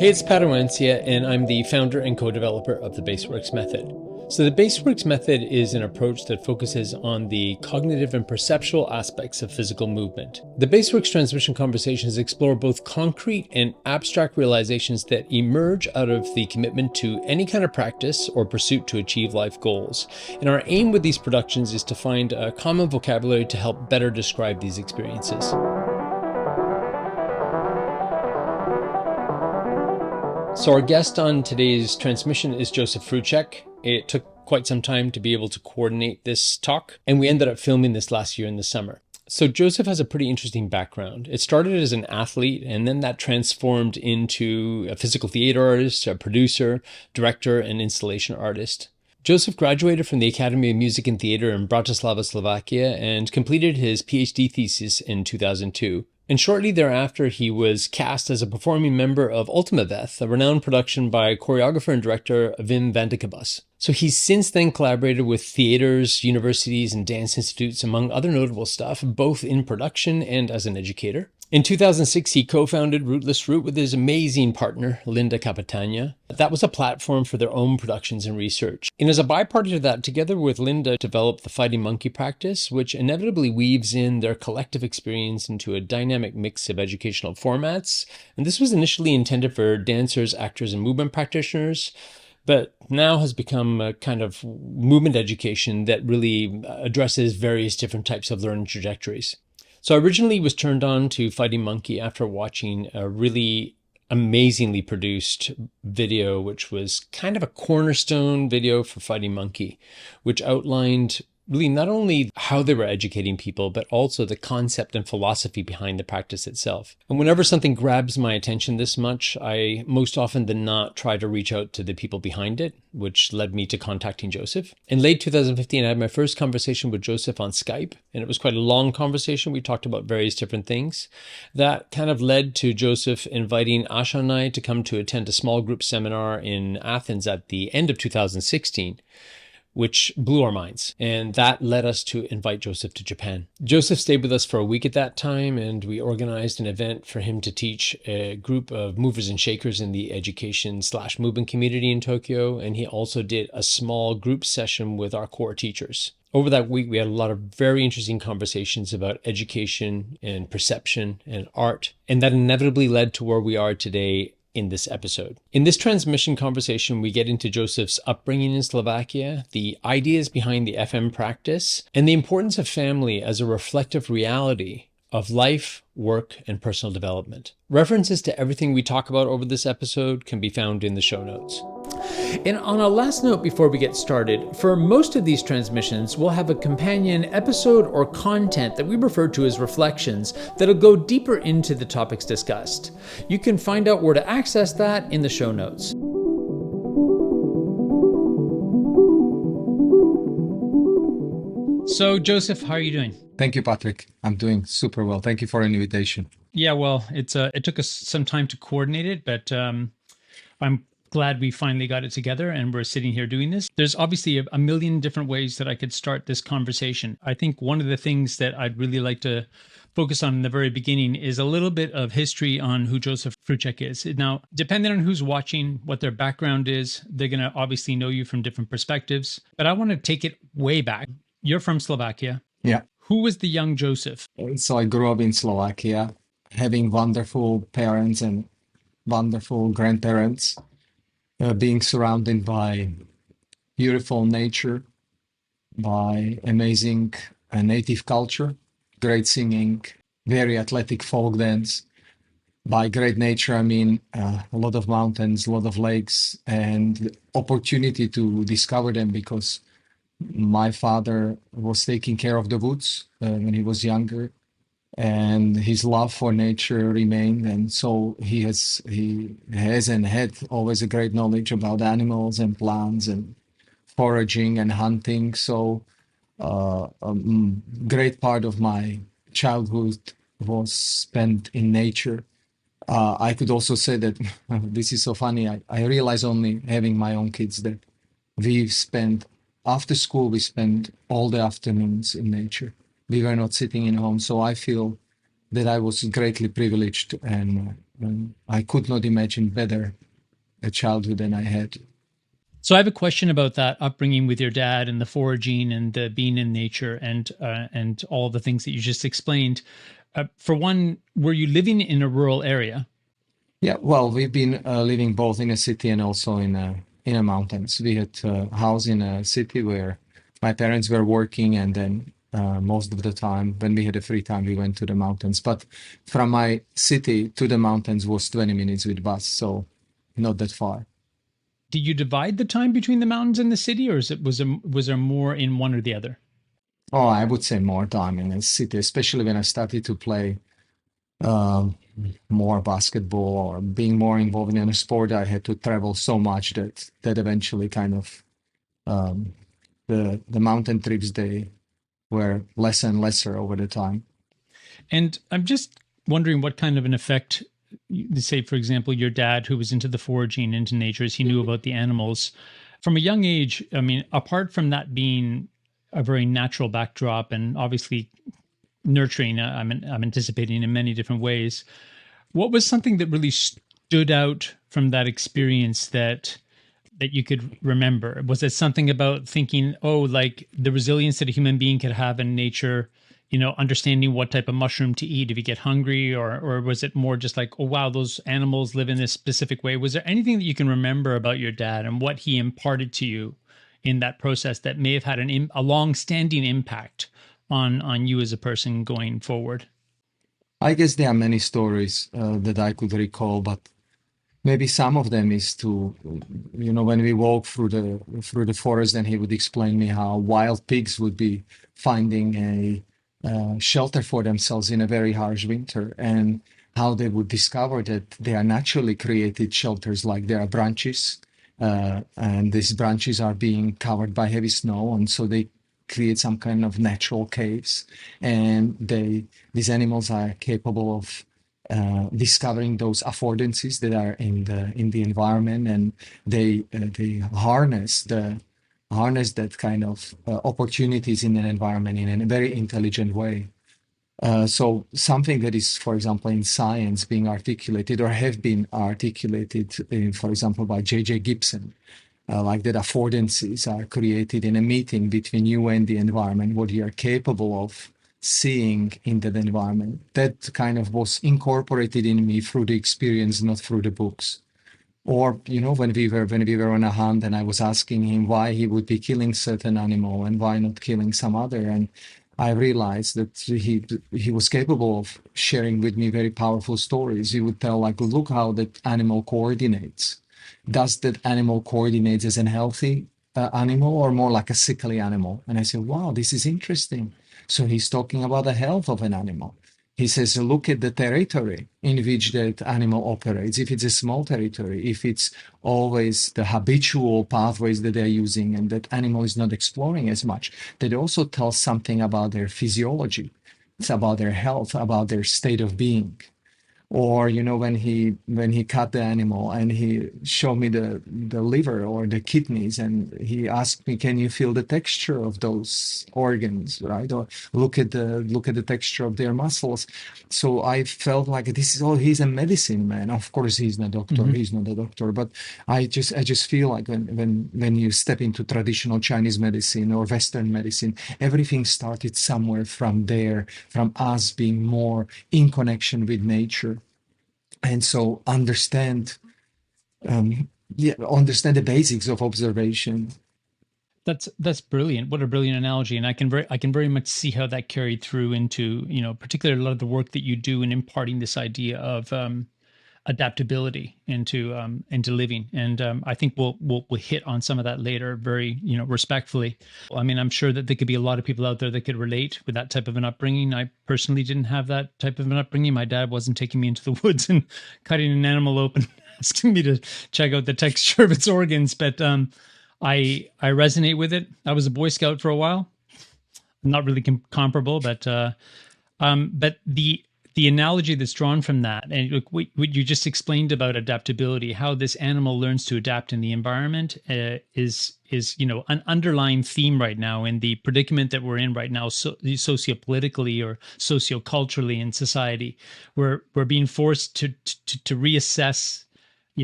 Hey, it's Oancia, and I'm the founder and co-developer of the Baseworks method. So the Baseworks method is an approach that focuses on the cognitive and perceptual aspects of physical movement. The Baseworks transmission conversations explore both concrete and abstract realizations that emerge out of the commitment to any kind of practice or pursuit to achieve life goals. And our aim with these productions is to find a common vocabulary to help better describe these experiences. So our guest on today's transmission is Jozef Frucek. It took quite some time to be able to coordinate this talk, and we ended up filming this last year in the summer. So Jozef has a pretty interesting background. It started as an athlete, and then that transformed into a physical theater artist, a producer, director, and installation artist. Jozef graduated from the Academy of Music and Theater in Bratislava, Slovakia, and completed his PhD thesis in 2002. And shortly thereafter, he was cast as a performing member of Ultima Vez, a renowned production by choreographer and director Wim van de Kabas. So he's since then collaborated with theaters, universities, and dance institutes, among other notable stuff, both in production and as an educator. In 2006, he co-founded RootlessRoot with his amazing partner, Linda Kapetanea. That was a platform for their own productions and research. And as a byproduct of that, together with Linda, developed the Fighting Monkey practice, which inevitably weaves in their collective experience into a dynamic mix of educational formats. And this was initially intended for dancers, actors, and movement practitioners, but now has become a kind of movement education that really addresses various different types of learning trajectories. So I originally was turned on to Fighting Monkey after watching a really amazingly produced video, which was kind of a cornerstone video for Fighting Monkey, which outlined really not only how they were educating people, but also the concept and philosophy behind the practice itself. And whenever something grabs my attention this much, I most often than not try to reach out to the people behind it, which led me to contacting Jozef. In late 2015, I had my first conversation with Jozef on Skype, and it was quite a long conversation. We talked about various different things. That kind of led to Jozef inviting Asha and I to come to attend a small group seminar in Athens at the end of 2016. Which blew our minds. And that led us to invite Jozef to Japan. Jozef stayed with us for a week at that time, and we organized an event for him to teach a group of movers and shakers in the education/movement community in Tokyo. And he also did a small group session with our core teachers. Over that week, we had a lot of very interesting conversations about education and perception and art. And that inevitably led to where we are today in this episode. In this transmission conversation, we get into Jozef's upbringing in Slovakia, the ideas behind the FM practice, and the importance of family as a reflective reality of life, work, and personal development. References to everything we talk about over this episode can be found in the show notes. And on a last note before we get started, for most of these transmissions, we'll have a companion episode or content that we refer to as reflections that'll go deeper into the topics discussed. You can find out where to access that in the show notes. So, Jozef, how are you doing? Thank you, Patrick. I'm doing super well. Thank you for an invitation. Yeah, well, it took us some time to coordinate it, but I'm glad we finally got it together and we're sitting here doing this. There's obviously a million different ways that I could start this conversation. I think one of the things that I'd really like to focus on in the very beginning is a little bit of history on who Jozef Frucek is. Now, depending on who's watching, what their background is, they're going to obviously know you from different perspectives. But I want to take it way back. You're from Slovakia. Yeah. Who was the young Jozef? So I grew up in Slovakia, having wonderful parents and wonderful grandparents, being surrounded by beautiful nature, by amazing native culture, great singing, very athletic folk dance. By great nature, I mean a lot of mountains, a lot of lakes, and opportunity to discover them because my father was taking care of the woods when he was younger, and his love for nature remained. And so he has and had always a great knowledge about animals and plants and foraging and hunting. So a great part of my childhood was spent in nature. I could also say that this is so funny. I realize only having my own kids that we've spent after school, we spent all the afternoons in nature. We were not sitting in home. So I feel that I was greatly privileged and I could not imagine better a childhood than I had. So I have a question about that upbringing with your dad and the foraging and the being in nature and all the things that you just explained. For one, were you living in a rural area? Yeah, well, we've been living both in a city and also in a mountains. We had a house in a city where my parents were working, and then most of the time when we had a free time, we went to the mountains. But from my city to the mountains was 20 minutes with bus, so not that far. Did you divide the time between the mountains and the city, or was there more in one or the other? Oh, I would say more time in a city, especially when I started to play um, more basketball or being more involved in a sport. I had to travel so much that eventually kind of um, the mountain trips, they were less and lesser over the time. And I'm just wondering what kind of an effect, say, for example, your dad, who was into the foraging, into nature, as he knew about the animals from a young age. I mean, apart from that being a very natural backdrop and obviously nurturing, I'm anticipating in many different ways. What was something that really stood out from that experience that you could remember? Was it something about thinking, oh, like the resilience that a human being could have in nature, understanding what type of mushroom to eat if you get hungry, or was it more just like, oh wow, those animals live in this specific way? Was there anything that you can remember about your dad and what he imparted to you in that process that may have had a long-standing impact on you as a person going forward? I guess there are many stories that I could recall, but maybe some of them is to, when we walk through the forest, and he would explain me how wild pigs would be finding a shelter for themselves in a very harsh winter, and how they would discover that they are naturally created shelters, like there are branches, and these branches are being covered by heavy snow, and so they create some kind of natural caves, and these animals are capable of discovering those affordances that are in the environment, and they harness that kind of opportunities in an environment in a very intelligent way. So something that is, for example, in science being articulated or have been articulated, for example, by J.J. Gibson, like that affordances are created in a meeting between you and the environment, what you are capable of seeing in that environment. That kind of was incorporated in me through the experience, not through the books. Or, when we were on a hunt, and I was asking him why he would be killing certain animal and why not killing some other. And I realized that he was capable of sharing with me very powerful stories. He would tell, like, look how that animal coordinates. Does that animal coordinate as a healthy animal, or more like a sickly animal? And I said, wow, this is interesting. So he's talking about the health of an animal. He says, look at the territory in which that animal operates. If it's a small territory, if it's always the habitual pathways that they're using, and that animal is not exploring as much, that also tells something about their physiology. It's about their health, about their state of being. Or, when he cut the animal and he showed me the liver or the kidneys, and he asked me, can you feel the texture of those organs, right? Or look at the texture of their muscles. So I felt like this is all, he's a medicine man. Of course he's not a doctor, Mm-hmm. he's not a doctor, but I just feel like when you step into traditional Chinese medicine or Western medicine, everything started somewhere from there, from us being more in connection with nature. And so understand the basics of observation. That's brilliant. What a brilliant analogy, and I can very much see how that carried through into particularly a lot of the work that you do in imparting this idea of adaptability into living. And I think we'll hit on some of that later, very respectfully. I mean, I'm sure that there could be a lot of people out there that could relate with that type of an upbringing. I personally didn't have that type of an upbringing. My dad wasn't taking me into the woods and cutting an animal open, asking me to check out the texture of its organs, but I resonate with it. I was a Boy Scout for a while. Not really comparable, but the the analogy that's drawn from that, and look, what you just explained about adaptability, how this animal learns to adapt in the environment, is an underlying theme right now in the predicament that we're in right now, sociopolitically or socioculturally in society. We're being forced to reassess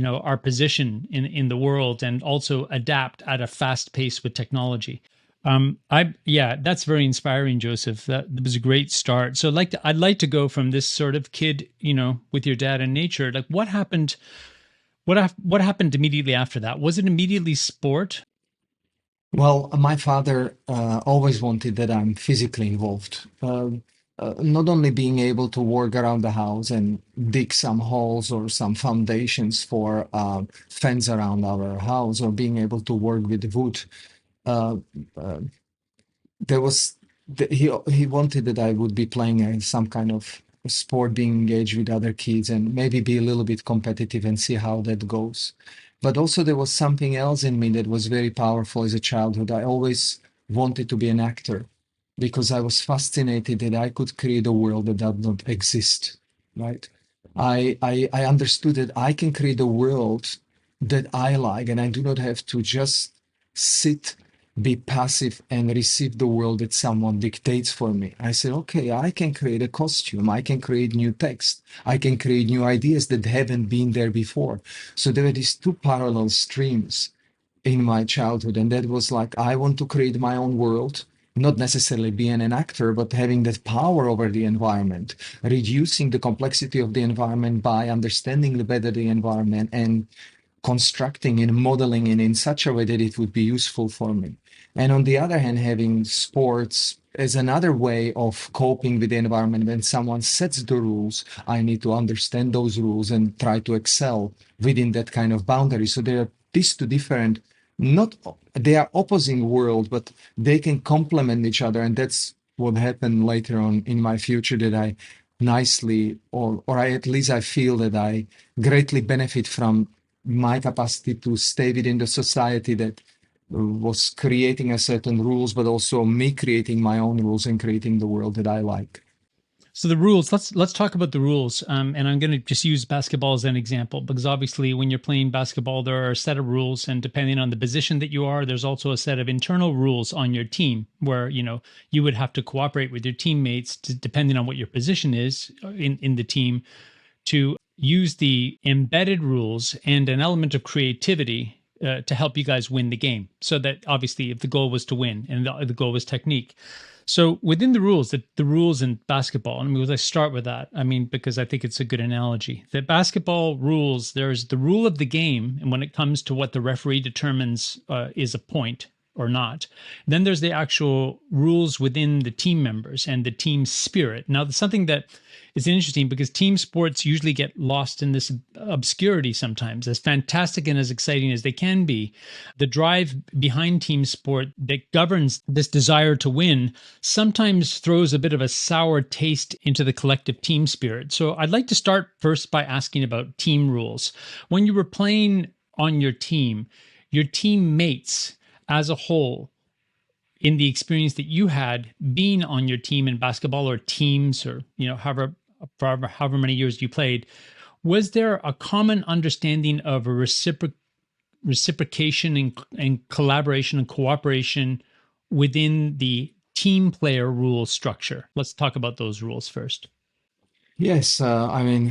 our position in the world and also adapt at a fast pace with technology. That's very inspiring, Jozef. That was a great start. So I'd like to go from this sort of kid, with your dad in nature. Like what happened? What happened immediately after that? Was it immediately sport? Well, my father always wanted that I'm physically involved. Not only being able to work around the house and dig some holes or some foundations for fence around our house, or being able to work with wood. Uh, uh, there was he wanted that I would be playing some kind of sport, being engaged with other kids, and maybe be a little bit competitive and see how that goes. But also there was something else in me that was very powerful as a childhood. I always wanted to be an actor because I was fascinated that I could create a world that does not exist, right? I understood that I can create a world that I like, and I do not have to just sit, be passive, and receive the world that someone dictates for me. I said, okay, I can create a costume, I can create new text, I can create new ideas that haven't been there before. So there were these two parallel streams in my childhood, and that was like, I want to create my own world, not necessarily being an actor, but having that power over the environment, reducing the complexity of the environment by understanding better the environment and constructing and modeling it in such a way that it would be useful for me. And on the other hand, having sports as another way of coping with the environment. When someone sets the rules, I need to understand those rules and try to excel within that kind of boundary. So there are these two different, not they are opposing worlds, but they can complement each other. And that's what happened later on in my future, that I nicely, or I at least I feel that I greatly benefit from my capacity to stay within the society that was creating a certain rules, but also me creating my own rules and creating the world that I like. So the rules, let's talk about the rules. And I'm going to just use basketball as an example, because obviously when you're playing basketball, there are a set of rules, and depending on the position that you are, there's also a set of internal rules on your team where, you would have to cooperate with your teammates depending on what your position is in the team, to use the embedded rules and an element of creativity to help you guys win the game. So that obviously if the goal was to win and the goal was technique. So within the rules, the rules in basketball, let's start with that. Because I think it's a good analogy. The basketball rules, there's the rule of the game, and when it comes to what the referee determines is a point or not. Then there's the actual rules within the team members and the team spirit. Now, something that is interesting, because team sports usually get lost in this obscurity sometimes. As fantastic and as exciting as they can be, the drive behind team sport that governs this desire to win sometimes throws a bit of a sour taste into the collective team spirit. So I'd like to start first by asking about team rules. When you were playing on your teammates as a whole, in the experience that you had being on your team in basketball or teams, or however many years you played, was there a common understanding of a reciprocation and collaboration and cooperation within the team player rule structure? Let's talk about those rules first. Yes, of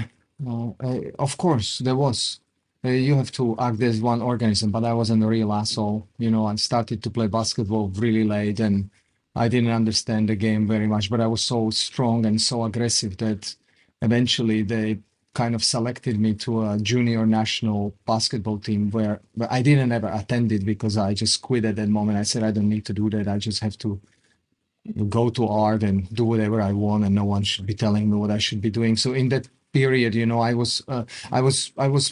course there was. You have to act as one organism, but I wasn't a real asshole. I started to play basketball really late, and I didn't understand the game very much, but I was so strong and so aggressive that eventually they kind of selected me to a junior national basketball team where I didn't ever attend it because I just quit at that moment. I said, I don't need to do that. I just have to go to art and do whatever I want, and no one should be telling me what I should be doing. So in that period, I was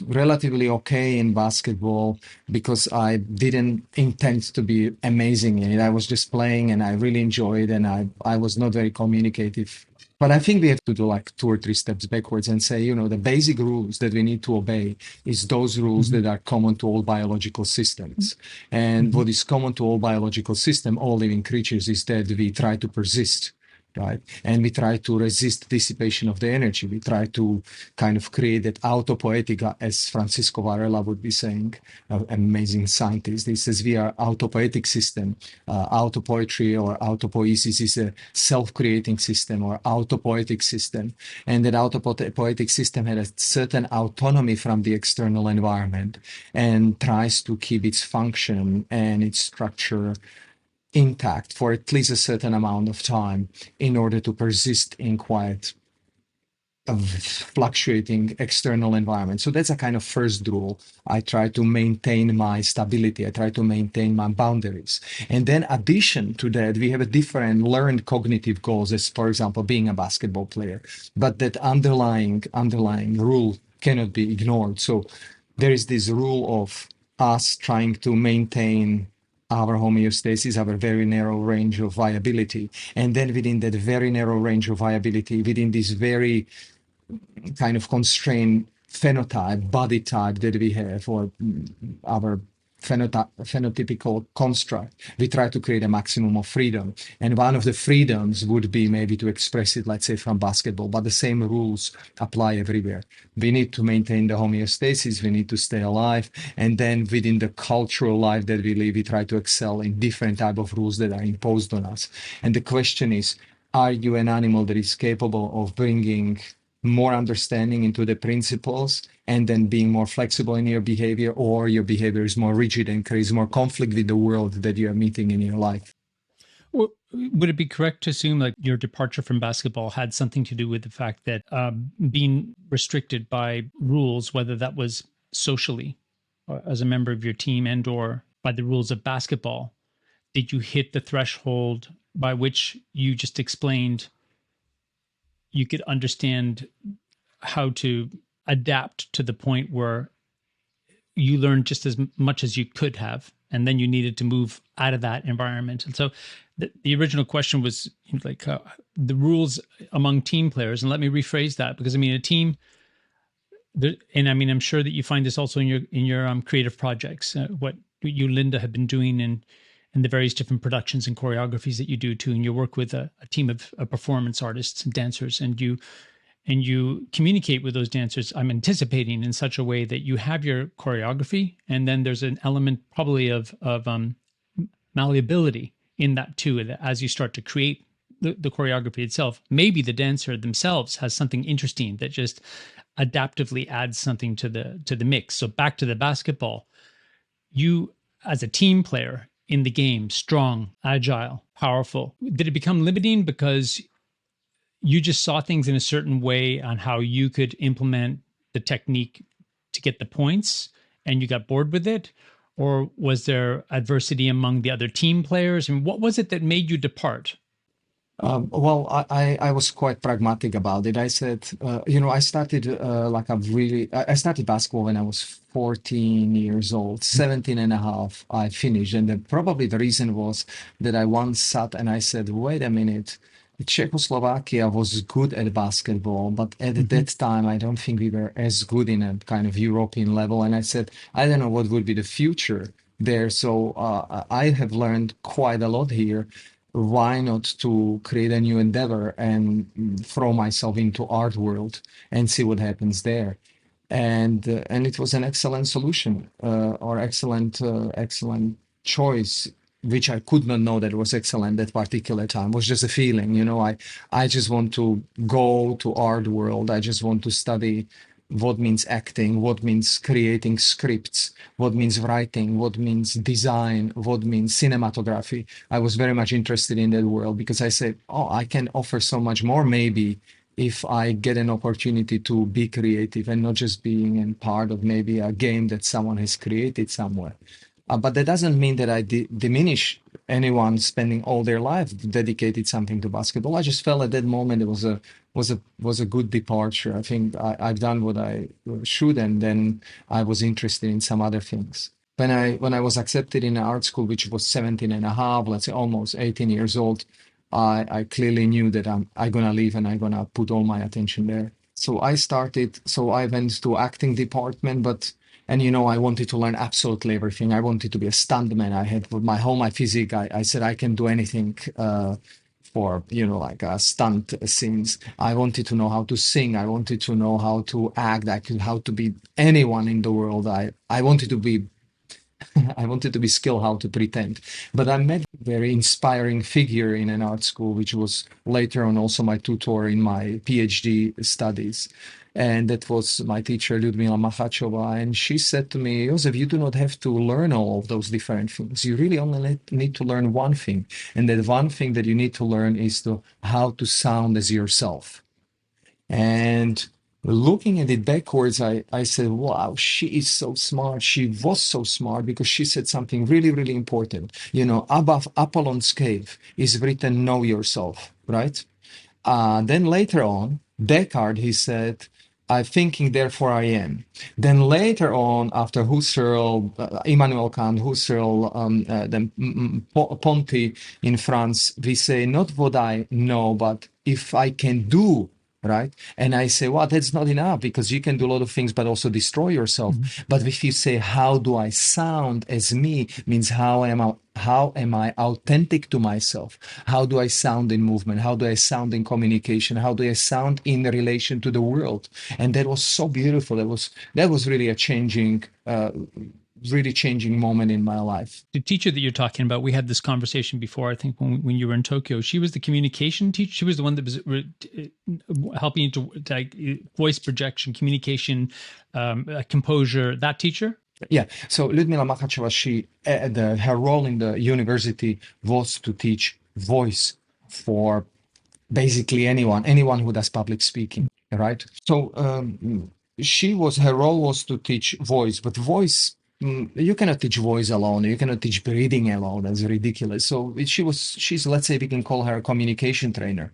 relatively okay in basketball because I didn't intend to be amazing in it. I was just playing, and I really enjoyed, and I was not very communicative. But I think we have to do like 2 or 3 steps backwards and say, the basic rules that we need to obey is those rules that are common to all biological systems. And what is common to all biological systems, all living creatures, is that we try to persist right? And we try to resist dissipation of the energy. We try to kind of create that autopoetica, as Francisco Varela would be saying, an amazing scientist. He says we are autopoetic system. Autopoetry or autopoiesis is a self-creating system or autopoetic system. And that autopoetic system had a certain autonomy from the external environment and tries to keep its function and its structure intact for at least a certain amount of time in order to persist in quite a fluctuating external environment. So that's a kind of first rule. I try to maintain my stability. I try to maintain my boundaries. And then addition to that, we have a different learned cognitive goals as, for example, being a basketball player. But that underlying rule cannot be ignored. So there is this rule of us trying to maintain our homeostasis, our very narrow range of viability. And then within that very narrow range of viability, within this very kind of constrained phenotype, body type that we have, or our phenotypical construct, we try to create a maximum of freedom. And one of the freedoms would be maybe to express it, let's say, from basketball, but the same rules apply everywhere. We need to maintain the homeostasis, we need to stay alive, and then within the cultural life that we live, we try to excel in different type of rules that are imposed on us. And the question is, are you an animal that is capable of bringing more understanding into the principles and then being more flexible in your behavior, or your behavior is more rigid and creates more conflict with the world that you are meeting in your life? Well, would it be correct to assume like your departure from basketball had something to do with the fact that being restricted by rules, whether that was socially or as a member of your team and or by the rules of basketball, did you hit the threshold by which you just explained you could understand how to adapt to the point where you learned just as much as you could have, and then you needed to move out of that environment? And so the original question was like the rules among team players. And let me rephrase that, because I mean, a team, and I mean, I'm sure that you find this also in your creative projects, what you, Linda, have been doing in the various different productions and choreographies that you do too, and you work with a team of performance artists and dancers, and you communicate with those dancers, I'm anticipating, in such a way that you have your choreography, and then there's an element probably of malleability in that too, that as you start to create the choreography itself, maybe the dancer themselves has something interesting that just adaptively adds something to the mix. So back to the basketball, you as a team player in the game, strong, agile, powerful, did it become limiting because you just saw things in a certain way on how you could implement the technique to get the points and you got bored with it? Or was there adversity among the other team players? And what was it that made you depart? Well, I was quite pragmatic about it. I said, I started I started basketball when I was 14 years old, 17 and a half, I finished. And probably the reason was that I once sat and I said, wait a minute, Czechoslovakia was good at basketball, but at that time, I don't think we were as good in a kind of European level. And I said, I don't know what would be the future there. So I have learned quite a lot here. Why not to create a new endeavor and throw myself into art world and see what happens there? And it was an excellent solution or excellent choice, which I could not know that was excellent that particular time. It was just a feeling, I just want to go to art world. I just want to study what means acting, what means creating scripts, what means writing, what means design, what means cinematography. I was very much interested in that world because I said, I can offer so much more maybe if I get an opportunity to be creative and not just being in part of maybe a game that someone has created somewhere. But that doesn't mean that I diminish anyone spending all their life dedicated something to basketball. I just felt at that moment it was a good departure. I think I've done what I should, and then I was interested in some other things. When I was accepted in art school, which was 17 and a half, let's say almost 18 years old, I clearly knew that I'm gonna leave and I'm gonna put all my attention there. So I went to acting department, and I wanted to learn absolutely everything. I wanted to be a stuntman. I had my physique. I said I can do anything for like stunt scenes. I wanted to know how to sing. I wanted to know how to act. How to be anyone in the world. I wanted to be I wanted to be skilled how to pretend. But I met a very inspiring figure in an art school, which was later on also my tutor in my PhD studies. And that was my teacher, Ludmila Machachova. And she said to me, Jozef, you do not have to learn all of those different things. You really only need to learn one thing. And that one thing that you need to learn is how to sound as yourself. And looking at it backwards, I said, wow, she is so smart. She was so smart because she said something really, really important. Above Apollon's cave is written, know yourself, right? Then later on, Descartes, he said, I'm thinking, therefore I am. Then later on, after Husserl, Immanuel Kant, Husserl, then Ponty in France, we say, not what I know, but if I can do, right? And I say, well, that's not enough because you can do a lot of things, but also destroy yourself. But if you say, how do I sound as me, means how am I authentic to myself? How do I sound in movement? How do I sound in communication? How do I sound in relation to the world? And that was so beautiful. That was really a really changing moment in my life. The teacher that you're talking about, we had this conversation before, I think when you were in Tokyo. She was the communication teacher. She was the one that was helping you to voice projection, communication, composure, that teacher? Yeah. So Ludmila Machachova, her role in the university was to teach voice for basically anyone who does public speaking, right? So her role was to teach voice, but voice, you cannot teach voice alone. You cannot teach breathing alone. That's ridiculous. So she's, let's say we can call her a communication trainer.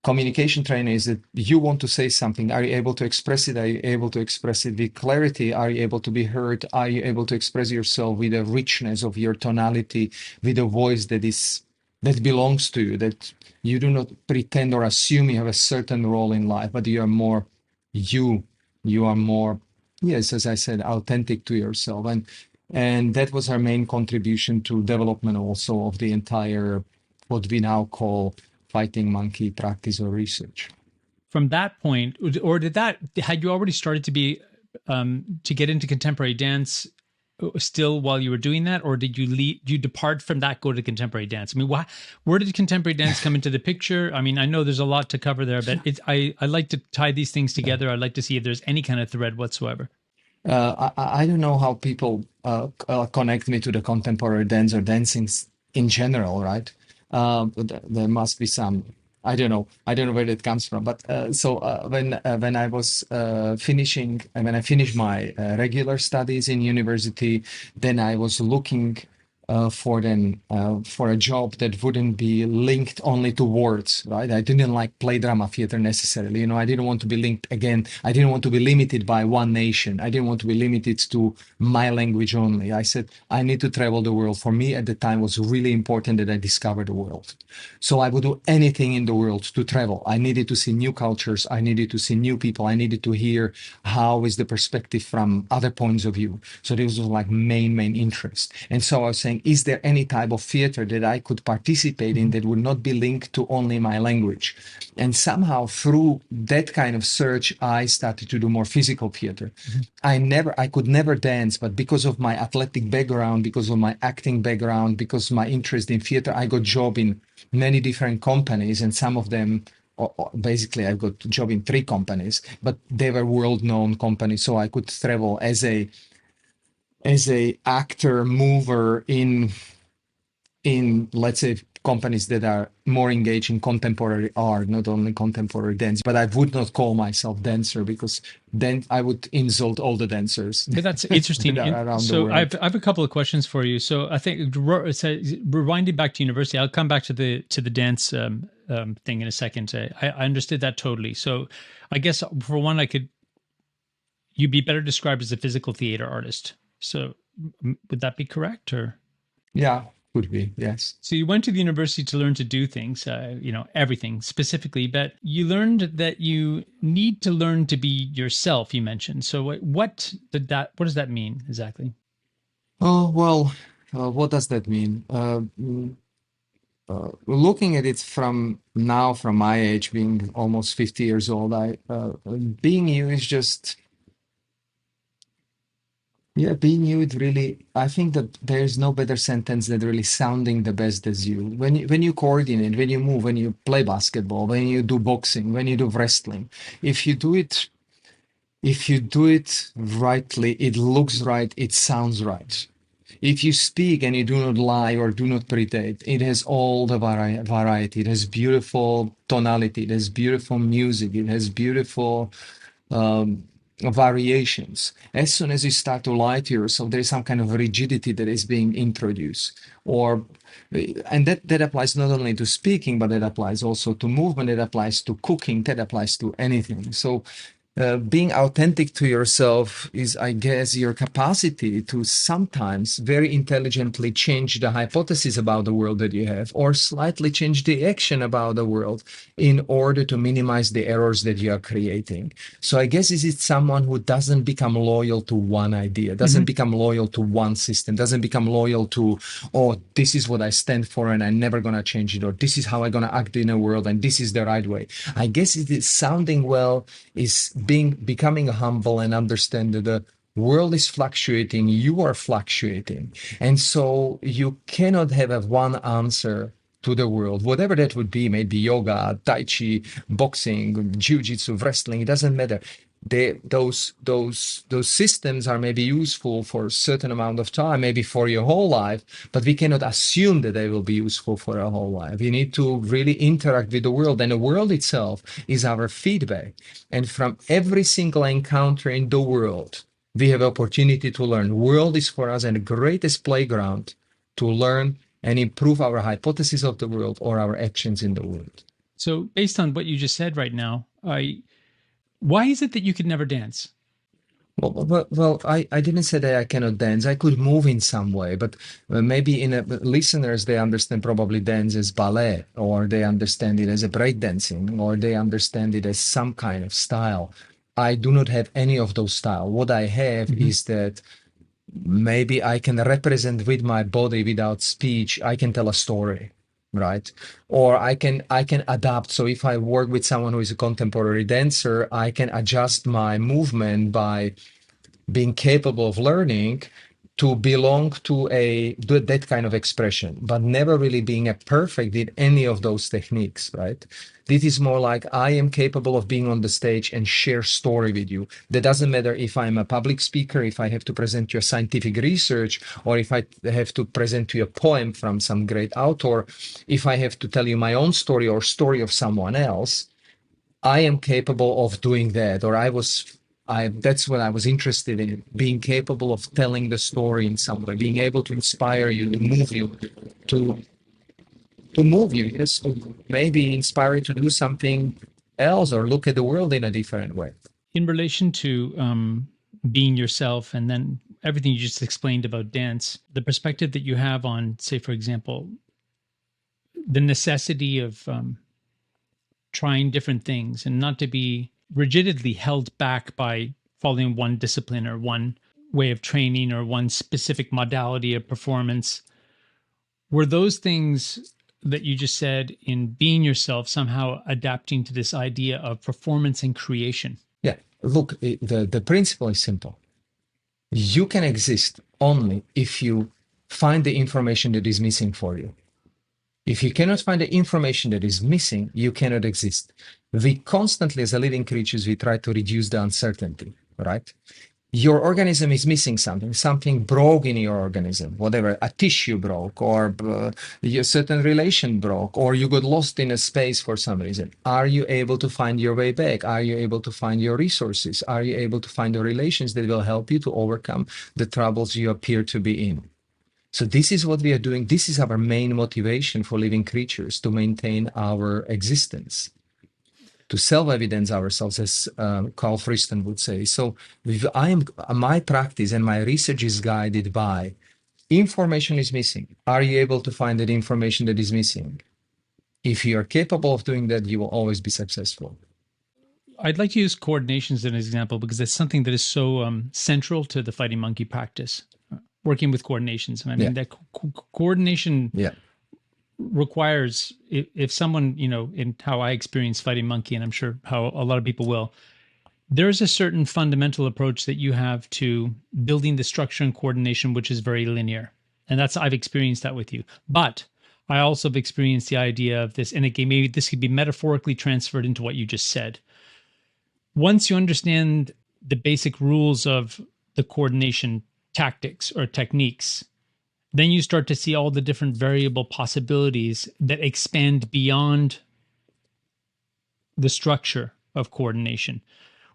Communication trainer is that you want to say something. Are you able to express it? Are you able to express it with clarity? Are you able to be heard? Are you able to express yourself with the richness of your tonality, with a voice that belongs to you, that you do not pretend or assume you have a certain role in life, but you are more you. You are more, yes, as I said, authentic to yourself. And that was her main contribution to development also of the entire, what we now call fighting monkey practice or research. From that point, or had you already started to get into contemporary dance still while you were doing that, or did you depart from that, go to contemporary dance? I mean, where did contemporary dance come into the picture? I mean, I know there's a lot to cover there, but I like to tie these things together. I'd like to see if there's any kind of thread whatsoever. I don't know how people connect me to the contemporary dance or dancing in general, right? There must be some. I don't know where it comes from. But when I was finishing, when I finished my regular studies in university, then I was looking for a job that wouldn't be linked only to words, right? I didn't like play drama theater necessarily. I didn't want to be linked again. I didn't want to be limited by one nation. I didn't want to be limited to my language only. I said, I need to travel the world. For me at the time was really important that I discover the world. So I would do anything in the world to travel. I needed to see new cultures. I needed to see new people. I needed to hear how is the perspective from other points of view. So this was like main interest. And so I was saying, is there any type of theater that I could participate in that would not be linked to only my language? And somehow through that kind of search, I started to do more physical theater. I could never dance, but because of my athletic background, because of my acting background, because of my interest in theater, I got job in many different companies, and some of them, basically I got a job in 3 companies, but they were world-known companies, so I could travel as a actor mover in let's say companies that are more engaged in contemporary art, not only contemporary dance. But I would not call myself dancer because then I would insult all the dancers. But that's interesting. So I have a couple of questions for you. So I think rewinding back to university, I'll come back to the dance thing in a second. I understood that totally. So I guess for one, you'd be better described as a physical theater artist. So would that be correct, or? Yeah, could be, yes. So you went to the university to learn to do things, everything specifically, but you learned that you need to learn to be yourself, you mentioned. So what does that mean exactly? Oh, well, what does that mean? looking at it from my age, being almost 50 years old, being you is just, being you. It really, I think that there's no better sentence than really sounding the best as you. When you coordinate, when you move, when you play basketball, when you do boxing, when you do wrestling, if you do it rightly, it looks right, it sounds right. If you speak and you do not lie or do not pretend, it has all the variety. It has beautiful tonality. It has beautiful music. It has beautiful variations. As soon as you start to lie to yourself, there is some kind of rigidity that is being introduced. And that applies not only to speaking, but it applies also to movement. It applies to cooking. That applies to anything. So being authentic to yourself is, I guess, your capacity to sometimes very intelligently change the hypothesis about the world that you have, or slightly change the action about the world in order to minimize the errors that you are creating. So I guess this is someone who doesn't become loyal to one idea, doesn't become loyal to one system, doesn't become loyal to, oh, this is what I stand for and I'm never going to change it, or this is how I'm going to act in a world and this is the right way. I guess it is sounding well, is becoming humble and understand that the world is fluctuating, you are fluctuating, and so you cannot have a one answer to the world, whatever that would be. Maybe yoga, tai chi, boxing, jiu-jitsu, wrestling, it doesn't matter. Those systems are maybe useful for a certain amount of time, maybe for your whole life, but we cannot assume that they will be useful for our whole life. We need to really interact with the world, and the world itself is our feedback. And from every single encounter in the world, we have opportunity to learn. World is for us the greatest playground to learn and improve our hypothesis of the world or our actions in the world. So based on what you just said right now, why is it that you could never dance? Well, I didn't say that I cannot dance. I could move in some way, but maybe listeners, they understand probably dance as ballet, or they understand it as a breakdancing, or they understand it as some kind of style. I do not have any of those styles. What I have is that maybe I can represent with my body without speech. I can tell a story, right? Or I can adapt. So if I work with someone who is a contemporary dancer, I can adjust my movement by being capable of learning to belong to that kind of expression, but never really being a perfect in any of those techniques, right? This is more like I am capable of being on the stage and share story with you. That doesn't matter if I'm a public speaker, if I have to present you a scientific research, or if I have to present you a poem from some great author, if I have to tell you my own story or story of someone else, I am capable of doing that. Or that's what I was interested in, being capable of telling the story in some way, being able to inspire you, to move you, to move you, yes, to maybe inspire you to do something else or look at the world in a different way. In relation to being yourself, and then everything you just explained about dance, the perspective that you have on, say, for example, the necessity of trying different things and not to be rigidly held back by following one discipline or one way of training or one specific modality of performance. Were those things that you just said in being yourself somehow adapting to this idea of performance and creation? Yeah, look, the principle is simple. You can exist only if you find the information that is missing for you. If you cannot find the information that is missing, you cannot exist. We constantly, as a living creatures, we try to reduce the uncertainty, right? Your organism is missing something broke in your organism, whatever, a tissue broke, or a certain relation broke, or you got lost in a space for some reason. Are you able to find your way back? Are you able to find your resources? Are you able to find the relations that will help you to overcome the troubles you appear to be in? So this is what we are doing. This is our main motivation for living creatures, to maintain our existence, to self-evidence ourselves, as Carl Friston would say. So my practice and my research is guided by information is missing. Are you able to find that information that is missing? If you are capable of doing that, you will always be successful. I'd like to use coordination as an example because it's something that is so central to the fighting monkey practice. Working with coordinations. And I mean, that coordination requires, if someone, in how I experience fighting monkey, and I'm sure how a lot of people will, there's a certain fundamental approach that you have to building the structure and coordination, which is very linear. And I've experienced that with you. But I also have experienced the idea of this, and again, maybe this could be metaphorically transferred into what you just said. Once you understand the basic rules of the coordination tactics or techniques, then you start to see all the different variable possibilities that expand beyond the structure of coordination.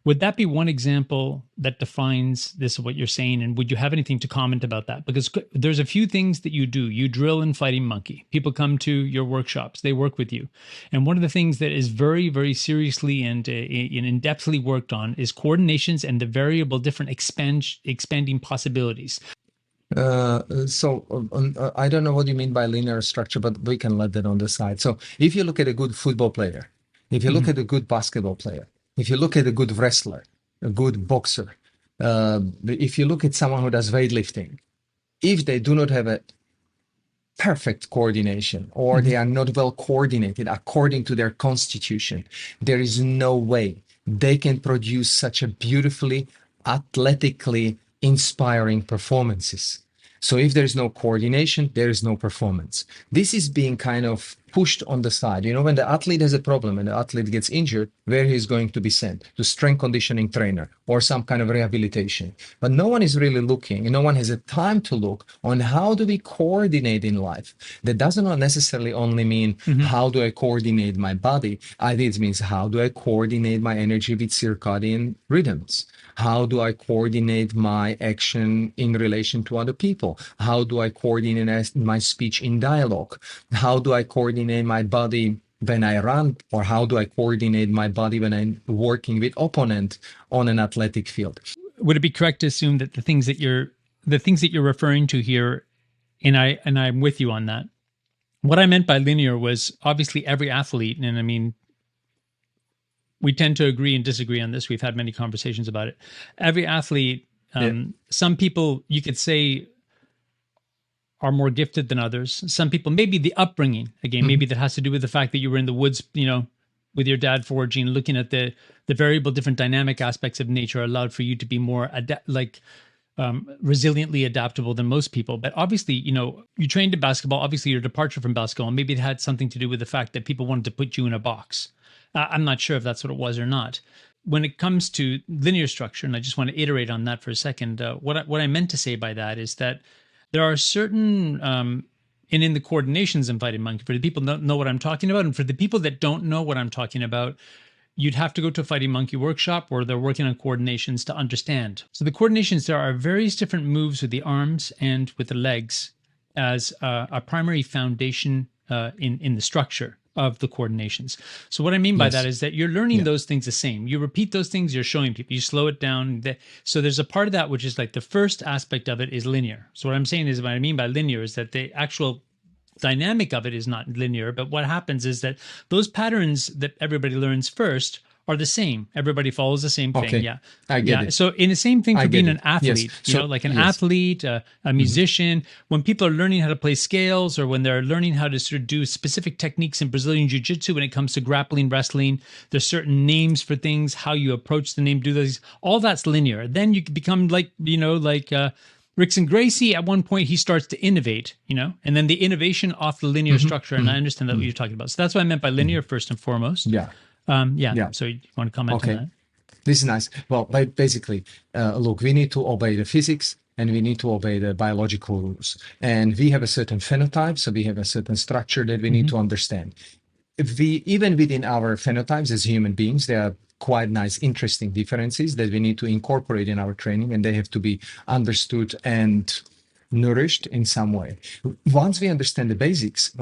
Would that be one example that defines this, what you're saying? And would you have anything to comment about that? Because there's a few things that you do. You drill in fighting monkey. People come to your workshops. They work with you. And one of the things that is very, very seriously and in-depthly worked on is coordinations and the variable different expanding possibilities. I don't know what you mean by linear structure, but we can let that on the side. So if you look at a good football player, if you look at a good basketball player, if you look at a good wrestler, a good boxer, if you look at someone who does weightlifting, if they do not have a perfect coordination or they are not well coordinated according to their constitution, there is no way they can produce such a beautifully, athletically inspiring performances. So if there is no coordination, there is no performance. This is being kind of pushed on the side. When the athlete has a problem and the athlete gets injured, where he's going to be sent? To strength conditioning trainer or some kind of rehabilitation. But no one is really looking, and no one has a time to look on how do we coordinate in life. That doesn't necessarily only mean how do I coordinate my body. It means how do I coordinate my energy with circadian rhythms? How do I coordinate my action in relation to other people? How do I coordinate my speech in dialogue? How do I coordinate my body when I run? Or how do I coordinate my body when I'm working with opponent on an athletic field? Would it be correct to assume that the things that you're referring to here, and I'm with you on that. What I meant by linear was obviously every athlete, and I mean, we tend to agree and disagree on this. We've had many conversations about it. Every athlete, some people you could say are more gifted than others. Some people, maybe the upbringing, again, maybe that has to do with the fact that you were in the woods, with your dad foraging, looking at the variable different dynamic aspects of nature allowed for you to be more resiliently adaptable than most people. But obviously, you trained in basketball. Obviously, your departure from basketball, maybe it had something to do with the fact that people wanted to put you in a box. I'm not sure if that's what it was or not. When it comes to linear structure, and I just want to iterate on that for a second, what I meant to say by that is that there are certain, and in the coordinations in fighting monkey, for the people that know what I'm talking about, and for the people that don't know what I'm talking about, you'd have to go to a fighting monkey workshop where they're working on coordinations to understand. So the coordinations, there are various different moves with the arms and with the legs as a primary foundation in the structure of the coordinations. So what I mean by that is that you're learning those things the same. You repeat those things, you're showing people, you slow it down. So there's a part of that which is like the first aspect of it is linear. So what I'm saying is, what I mean by linear is that the actual dynamic of it is not linear, but what happens is that those patterns that everybody learns first are the same. Everybody follows the same thing. Okay. I get it. So in the same thing for being an athlete, Yes. So, like an athlete, a musician, when people are learning how to play scales or when they're learning how to sort of do specific techniques in Brazilian Jiu-Jitsu, when it comes to grappling, wrestling, there's certain names for things, how you approach the name, do those, all that's linear. Then you become like Rickson Gracie, at one point, he starts to innovate, and then the innovation off the linear structure. And I understand that what you're talking about. So that's what I meant by linear first and foremost. Yeah. So you want to comment on that? This is nice. Well, basically, look, we need to obey the physics and we need to obey the biological rules. And we have a certain phenotype, so we have a certain structure that we need to understand. Even within our phenotypes as human beings, there are quite nice, interesting differences that we need to incorporate in our training, and they have to be understood and nourished in some way. Once we understand the basics,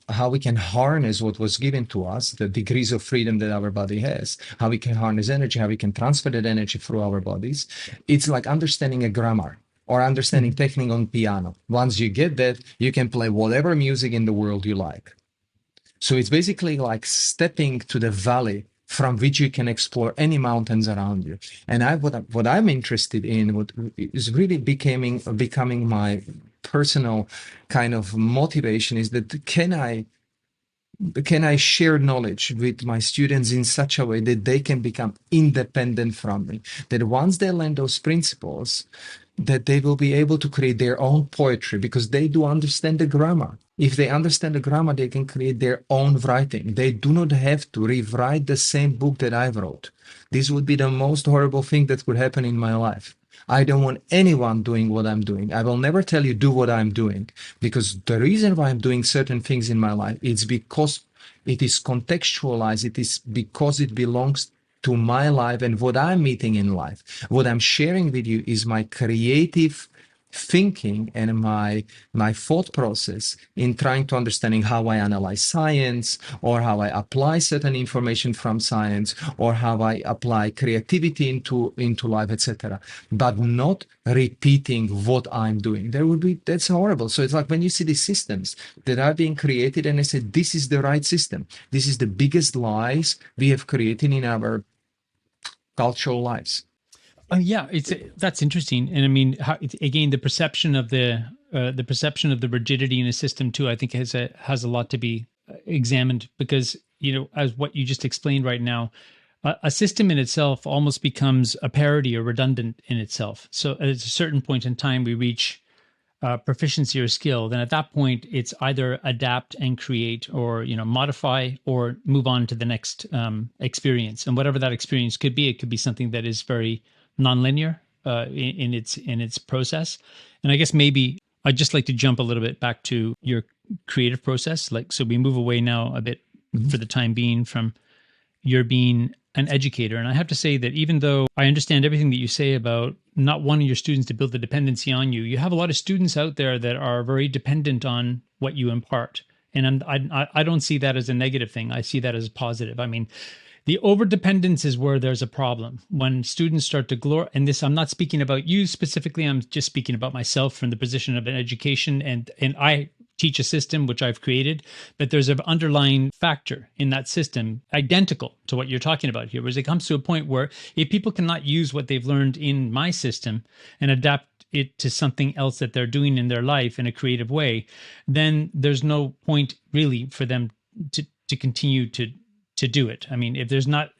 how we can harness what was given to us, the degrees of freedom that our body has, how we can harness energy, how we can transfer that energy through our bodies, it's like understanding a grammar or understanding technique on piano. Once you get that, you can play whatever music in the world you like. So it's basically like stepping to the valley from which you can explore any mountains around you. And what I'm interested in, what is really becoming my personal kind of motivation is that can I share knowledge with my students in such a way that they can become independent from me? That once they learn those principles, that they will be able to create their own poetry because they do understand the grammar. If they understand the grammar, they can create their own writing. They do not have to rewrite the same book that I wrote. This would be the most horrible thing that could happen in my life. I don't want anyone doing what I'm doing. I will never tell you do what I'm doing, because the reason why I'm doing certain things in my life is because it is contextualized. It is because it belongs to my life and what I'm meeting in life. What I'm sharing with you is my creative thinking and my thought process in trying to understanding how I analyze science, or how I apply certain information from science, or how I apply creativity into life, etc. But not repeating what I'm doing. That's horrible. So it's like when you see these systems that are being created and I said, this is the right system. This is the biggest lies we have created in our cultural lives. Yeah, that's interesting, and I mean, again, the perception of the rigidity in a system too, I think has a lot to be examined, because as what you just explained right now, a system in itself almost becomes a parody or redundant in itself. So at a certain point in time, we reach proficiency or skill. Then at that point, it's either adapt and create, or modify, or move on to the next experience. And whatever that experience could be, it could be something that is very nonlinear in its process. And I guess maybe I'd just like to jump a little bit back to your creative process. So we move away now a bit for the time being from your being an educator. And I have to say that even though I understand everything that you say about not wanting your students to build the dependency on you, you have a lot of students out there that are very dependent on what you impart. And I don't see that as a negative thing. I see that as a positive. I mean, the overdependence is where there's a problem. When students start to glorify, and this, I'm not speaking about you specifically, I'm just speaking about myself from the position of an education, and I teach a system which I've created, but there's an underlying factor in that system identical to what you're talking about here, whereas it comes to a point where if people cannot use what they've learned in my system and adapt it to something else that they're doing in their life in a creative way, then there's no point really for them to continue to do it. I mean, if there's not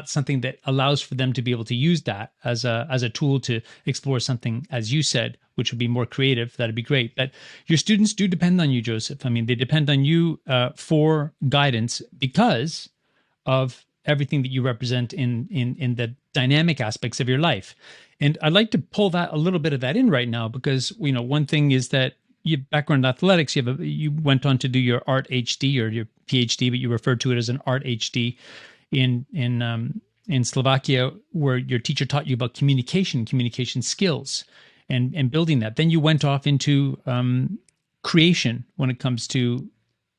something that allows for them to be able to use that as a tool to explore something, as you said, which would be more creative, that'd be great. But your students do depend on you, Jozef. I mean, they depend on you for guidance because of everything that you represent in the dynamic aspects of your life. And I'd like to pull that a little bit of that in right now, because one thing is that you have background in athletics. You went on to do your art HD or your PhD, but you referred to it as an art HD in Slovakia, where your teacher taught you about communication skills, and building that. Then you went off into creation when it comes to,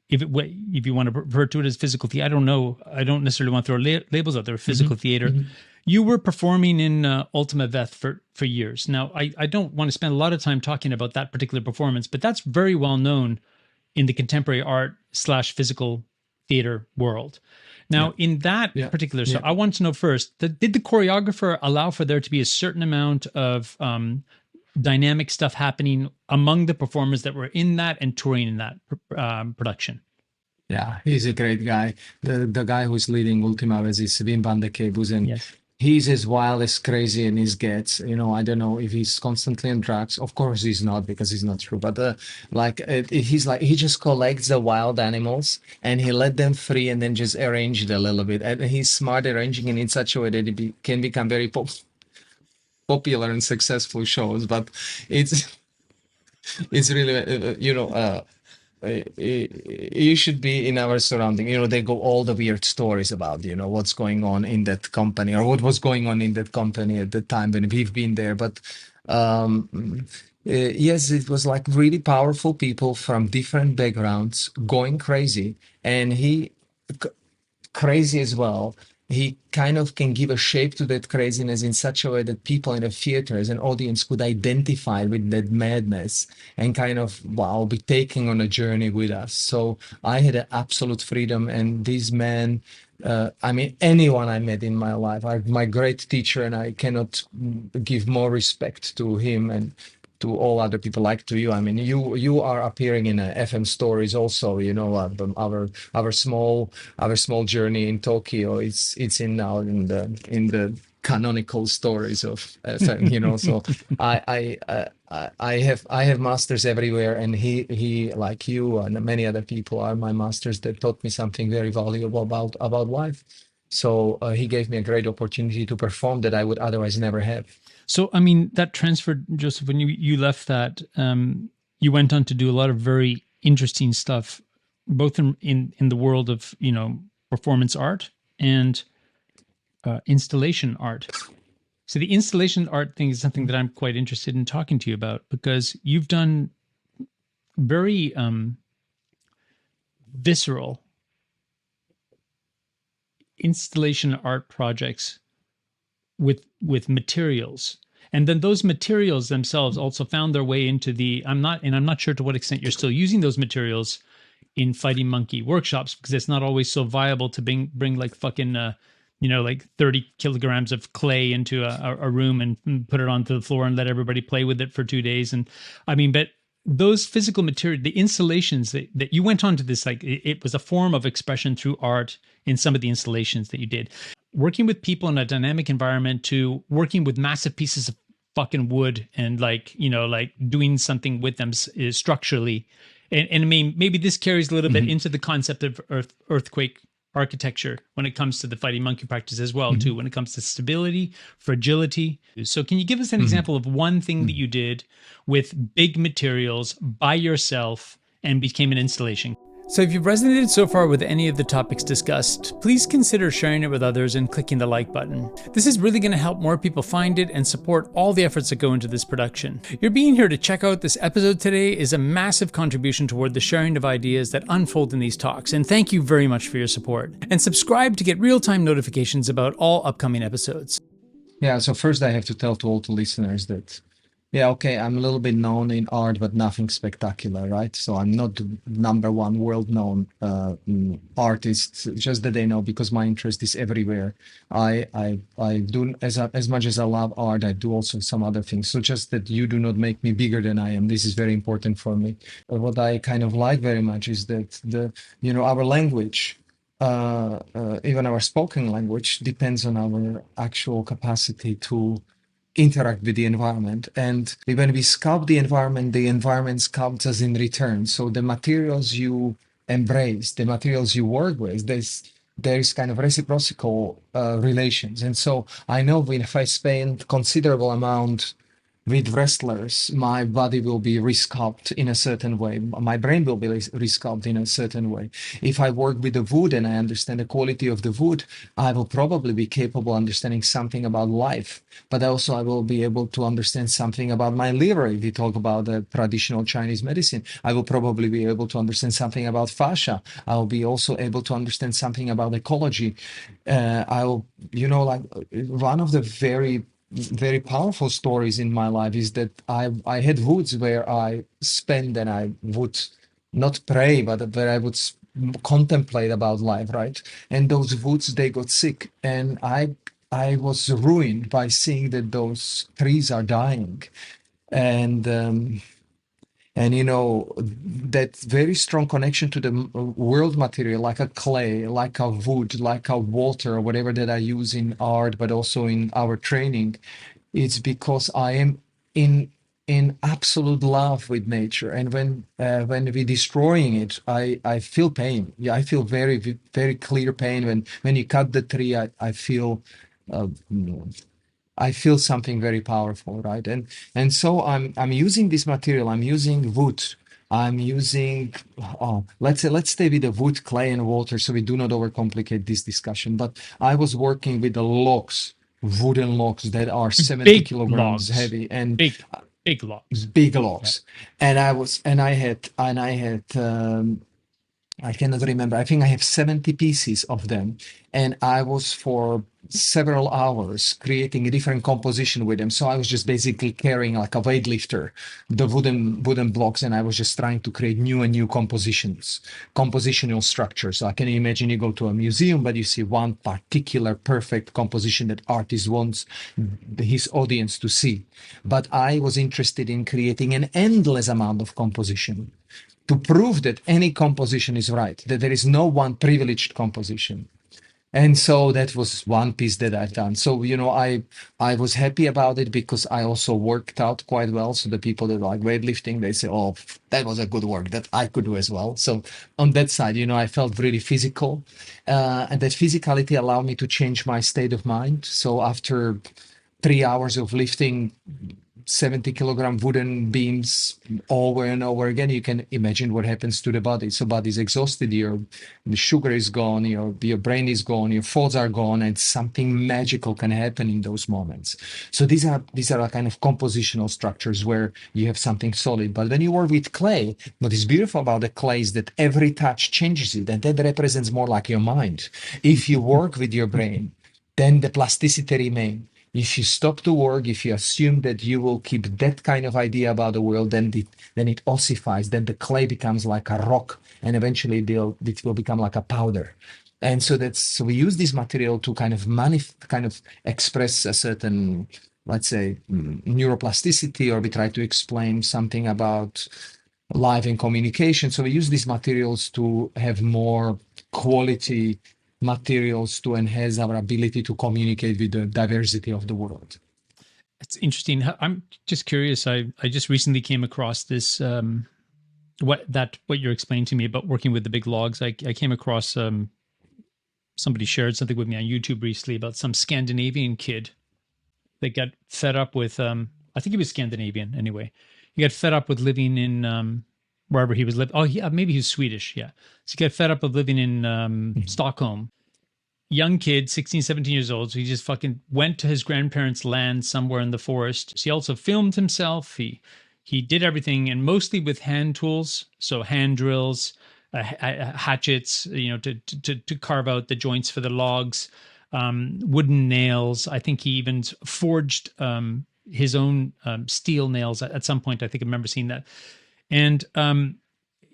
if you want to refer to it as physical theater. I don't know. I don't necessarily want to throw labels out there. Physical theater. Mm-hmm. You were performing in Ultima Vez for years. Now, I don't want to spend a lot of time talking about that particular performance, but that's very well known in the contemporary art / physical theater world. Now, in that particular, so I want to know first, did the choreographer allow for there to be a certain amount of dynamic stuff happening among the performers that were in that and touring in that production? Yeah, he's a great guy. The guy who's leading Ultima Vez is Wim van de Kebus, and yes. He's as wild as crazy and his gets. I don't know if he's constantly on drugs. Of course he's not, because he's not true. But he just collects the wild animals and he let them free and then just arrange it a little bit. And he's smart arranging it in such a way that it can become very popular and successful shows. But it's really you should be in our surrounding. They go all the weird stories about what's going on in that company, or what was going on in that company at the time when we've been there. But yes, it was like really powerful people from different backgrounds going crazy, and he crazy as well. He kind of can give a shape to that craziness in such a way that people in the theater as an audience could identify with that madness and kind of, be taken on a journey with us. So I had an absolute freedom, and these men, anyone I met in my life, my great teacher, and I cannot give more respect to him and to all other people, like to you. I mean, you are appearing in FM stories also. Our small journey in Tokyo. It's in now in the canonical stories of FM. So I have masters everywhere, and he like you and many other people are my masters that taught me something very valuable about life. So he gave me a great opportunity to perform that I would otherwise never have. So, I mean, that transferred, Joseph, when you left that, you went on to do a lot of very interesting stuff, both in the world of, performance art and installation art. So the installation art thing is something that I'm quite interested in talking to you about, because you've done very visceral installation art projects with materials, and then those materials themselves also found their way into I'm not sure to what extent you're still using those materials in Fighting Monkey workshops, because it's not always so viable to bring like fucking like 30 kilograms of clay into a room and put it onto the floor and let everybody play with it for 2 days. And I mean, but those physical material, the installations that you went on to this, like it was a form of expression through art in some of the installations that you did. Working with people in a dynamic environment to working with massive pieces of fucking wood and like doing something with them structurally. And I mean, maybe this carries a little bit into the concept of earthquake architecture when it comes to the Fighting Monkey practice as well, too, when it comes to stability, fragility. So can you give us an example of one thing that you did with big materials by yourself and became an installation? So if you've resonated so far with any of the topics discussed, please consider sharing it with others and clicking the like button. This is really going to help more people find it and support all the efforts that go into this production. Your being here to check out this episode today is a massive contribution toward the sharing of ideas that unfold in these talks, and thank you very much for your support. And subscribe to get real-time notifications about all upcoming episodes. Yeah, so first I have to tell to all the listeners that I'm a little bit known in art, but nothing spectacular, right? So I'm not the number one world-known artist, just that they know, because my interest is everywhere. I do, as much as I love art, I do also some other things. So just that you do not make me bigger than I am. This is very important for me. But what I kind of like very much is that our language, even our spoken language, depends on our actual capacity to interact with the environment. And when we sculpt the environment sculpts us in return. So the materials you embrace, the materials you work with, there is kind of reciprocal relations. And so I know if I spend considerable amount with wrestlers, my body will be resculpted in a certain way. My brain will be resculpted in a certain way. If I work with the wood and I understand the quality of the wood, I will probably be capable of understanding something about life. But also I will be able to understand something about my liver. If we talk about the traditional Chinese medicine, I will probably be able to understand something about fascia. I will be also able to understand something about ecology. I will, one of the very powerful stories in my life is that I had woods where I spent, and I would not pray, but where I would contemplate about life, right? And those woods, they got sick, and I was ruined by seeing that those trees are dying. And that very strong connection to the world material, like a clay, like a wood, like a water, or whatever that I use in art, but also in our training, it's because I am in absolute love with nature. And when we're destroying it, I feel pain. Yeah, I feel very, very clear pain. When you cut the tree, I feel I feel something very powerful, right? And so I'm using this material. I'm using wood. I'm using let's stay with the wood, clay, and water, so we do not overcomplicate this discussion. But I was working with the logs, wooden logs that are 70 big kilograms logs. heavy, and big logs. Big logs. Yeah. And I had I cannot remember. I think I have 70 pieces of them. And I was for several hours creating a different composition with them. So I was just basically carrying like a weightlifter, the wooden blocks, and I was just trying to create new and new compositions, compositional structures. So I can imagine you go to a museum, but you see one particular perfect composition that artist wants his audience to see. But I was interested in creating an endless amount of composition to prove that any composition is right, that there is no one privileged composition. And so that was one piece that I've done. So, I was happy about it because I also worked out quite well. So the people that like weightlifting, they say, oh, that was a good work that I could do as well. So on that side, I felt really physical. And that physicality allowed me to change my state of mind. So after 3 hours of lifting 70-kilogram wooden beams over and over again, you can imagine what happens to the body. So body's exhausted, the sugar is gone, your brain is gone, your thoughts are gone, and something magical can happen in those moments. So these are kind of compositional structures where you have something solid. But when you work with clay, what is beautiful about the clay is that every touch changes it, and that represents more like your mind. If you work with your brain, then the plasticity remains. If you stop to work, if you assume that you will keep that kind of idea about the world, then it ossifies. Then the clay becomes like a rock, and eventually it will become like a powder. And so we use this material to kind of express a certain, let's say, neuroplasticity, or we try to explain something about life and communication. So we use these materials to have more quality materials to enhance our ability to communicate with the diversity of the world. It's interesting. I'm just curious. I just recently came across this, what you're explaining to me about working with the big logs. I came across somebody shared something with me on YouTube recently about some Scandinavian kid that got fed up with, I think he was Scandinavian anyway. He got fed up with living in wherever he was living. Oh, yeah, maybe he was Swedish. Yeah. So he got fed up of living in Stockholm. Young kid, 16, 17 years old. So he just fucking went to his grandparents' land somewhere in the forest. So he also filmed himself. He did everything, and mostly with hand tools. So hand drills, hatchets, to carve out the joints for the logs, wooden nails. I think he even forged his own steel nails at some point. I think I remember seeing that. And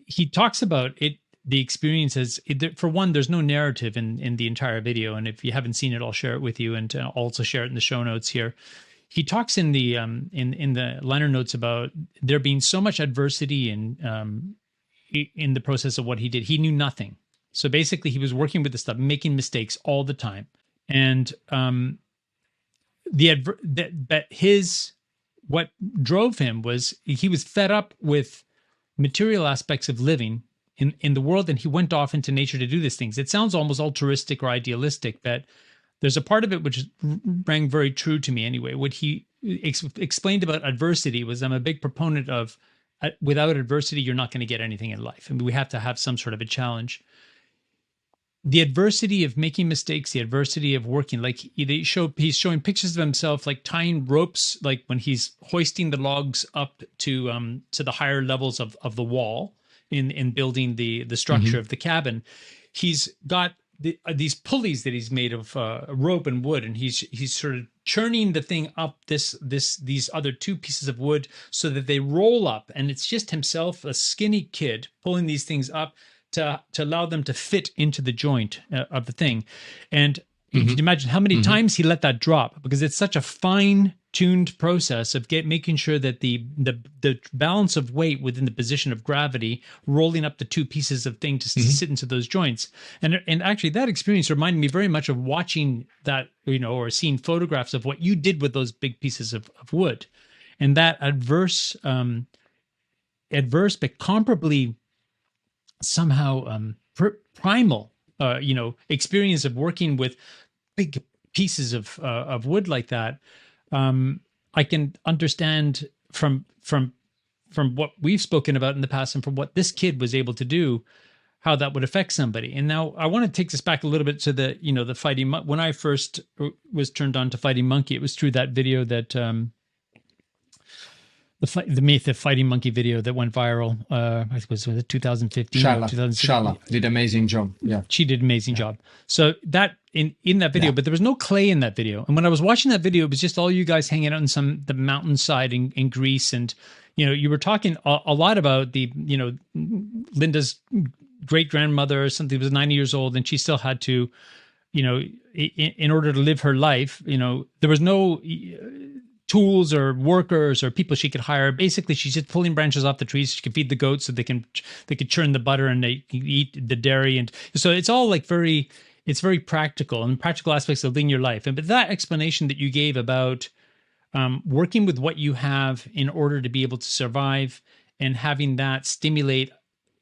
he talks about it. The experience is, for one, there's no narrative in the entire video. And if you haven't seen it, I'll share it with you, and I'll also share it in the show notes here. He talks in the liner notes about there being so much adversity in the process of what he did. He knew nothing. So basically he was working with the stuff, making mistakes all the time. And what drove him was he was fed up with material aspects of living in the world, and he went off into nature to do these things. It sounds almost altruistic or idealistic, but there's a part of it which rang very true to me anyway. What he explained about adversity was, I'm a big proponent of, without adversity, you're not going to get anything in life. I mean, we have to have some sort of a challenge. The adversity of making mistakes, the adversity of working, like he's showing pictures of himself, like tying ropes, like when he's hoisting the logs up to the higher levels of the wall in building the structure of the cabin. He's got these pulleys that he's made of rope and wood, and he's sort of churning the thing up these other two pieces of wood so that they roll up, and it's just himself, a skinny kid, pulling these things up to allow them to fit into the joint of the thing. And you can imagine how many times he let that drop, because it's such a fine-tuned process of making sure that the balance of weight within the position of gravity, rolling up the two pieces of thing to sit into those joints. And actually that experience reminded me very much of watching that, or seeing photographs of what you did with those big pieces of wood. And that adverse but comparably somehow primal experience of working with big pieces of wood like that. I can understand from what we've spoken about in the past, and from what this kid was able to do, how that would affect somebody. And now I want to take this back a little bit to the fighting. When I first was turned on to Fighting Monkey, it was through that video that the fighting monkey video that went viral. I think was it 2015, Shala did amazing job. Yeah, she did an amazing job. So that in that video, Yeah. but there was no clay in that video. And when I was watching that video, it was just all you guys hanging out in the mountainside in Greece, and you were talking a lot about Linda's great grandmother or something was 90 years old, and she still had to, in order to live her life, there was no tools or workers or people she could hire. Basically, she's just pulling branches off the trees. She could feed the goats so they could churn the butter and they can eat the dairy. And so it's all like it's very practical and practical aspects of living your life. But that explanation that you gave about working with what you have in order to be able to survive and having that stimulate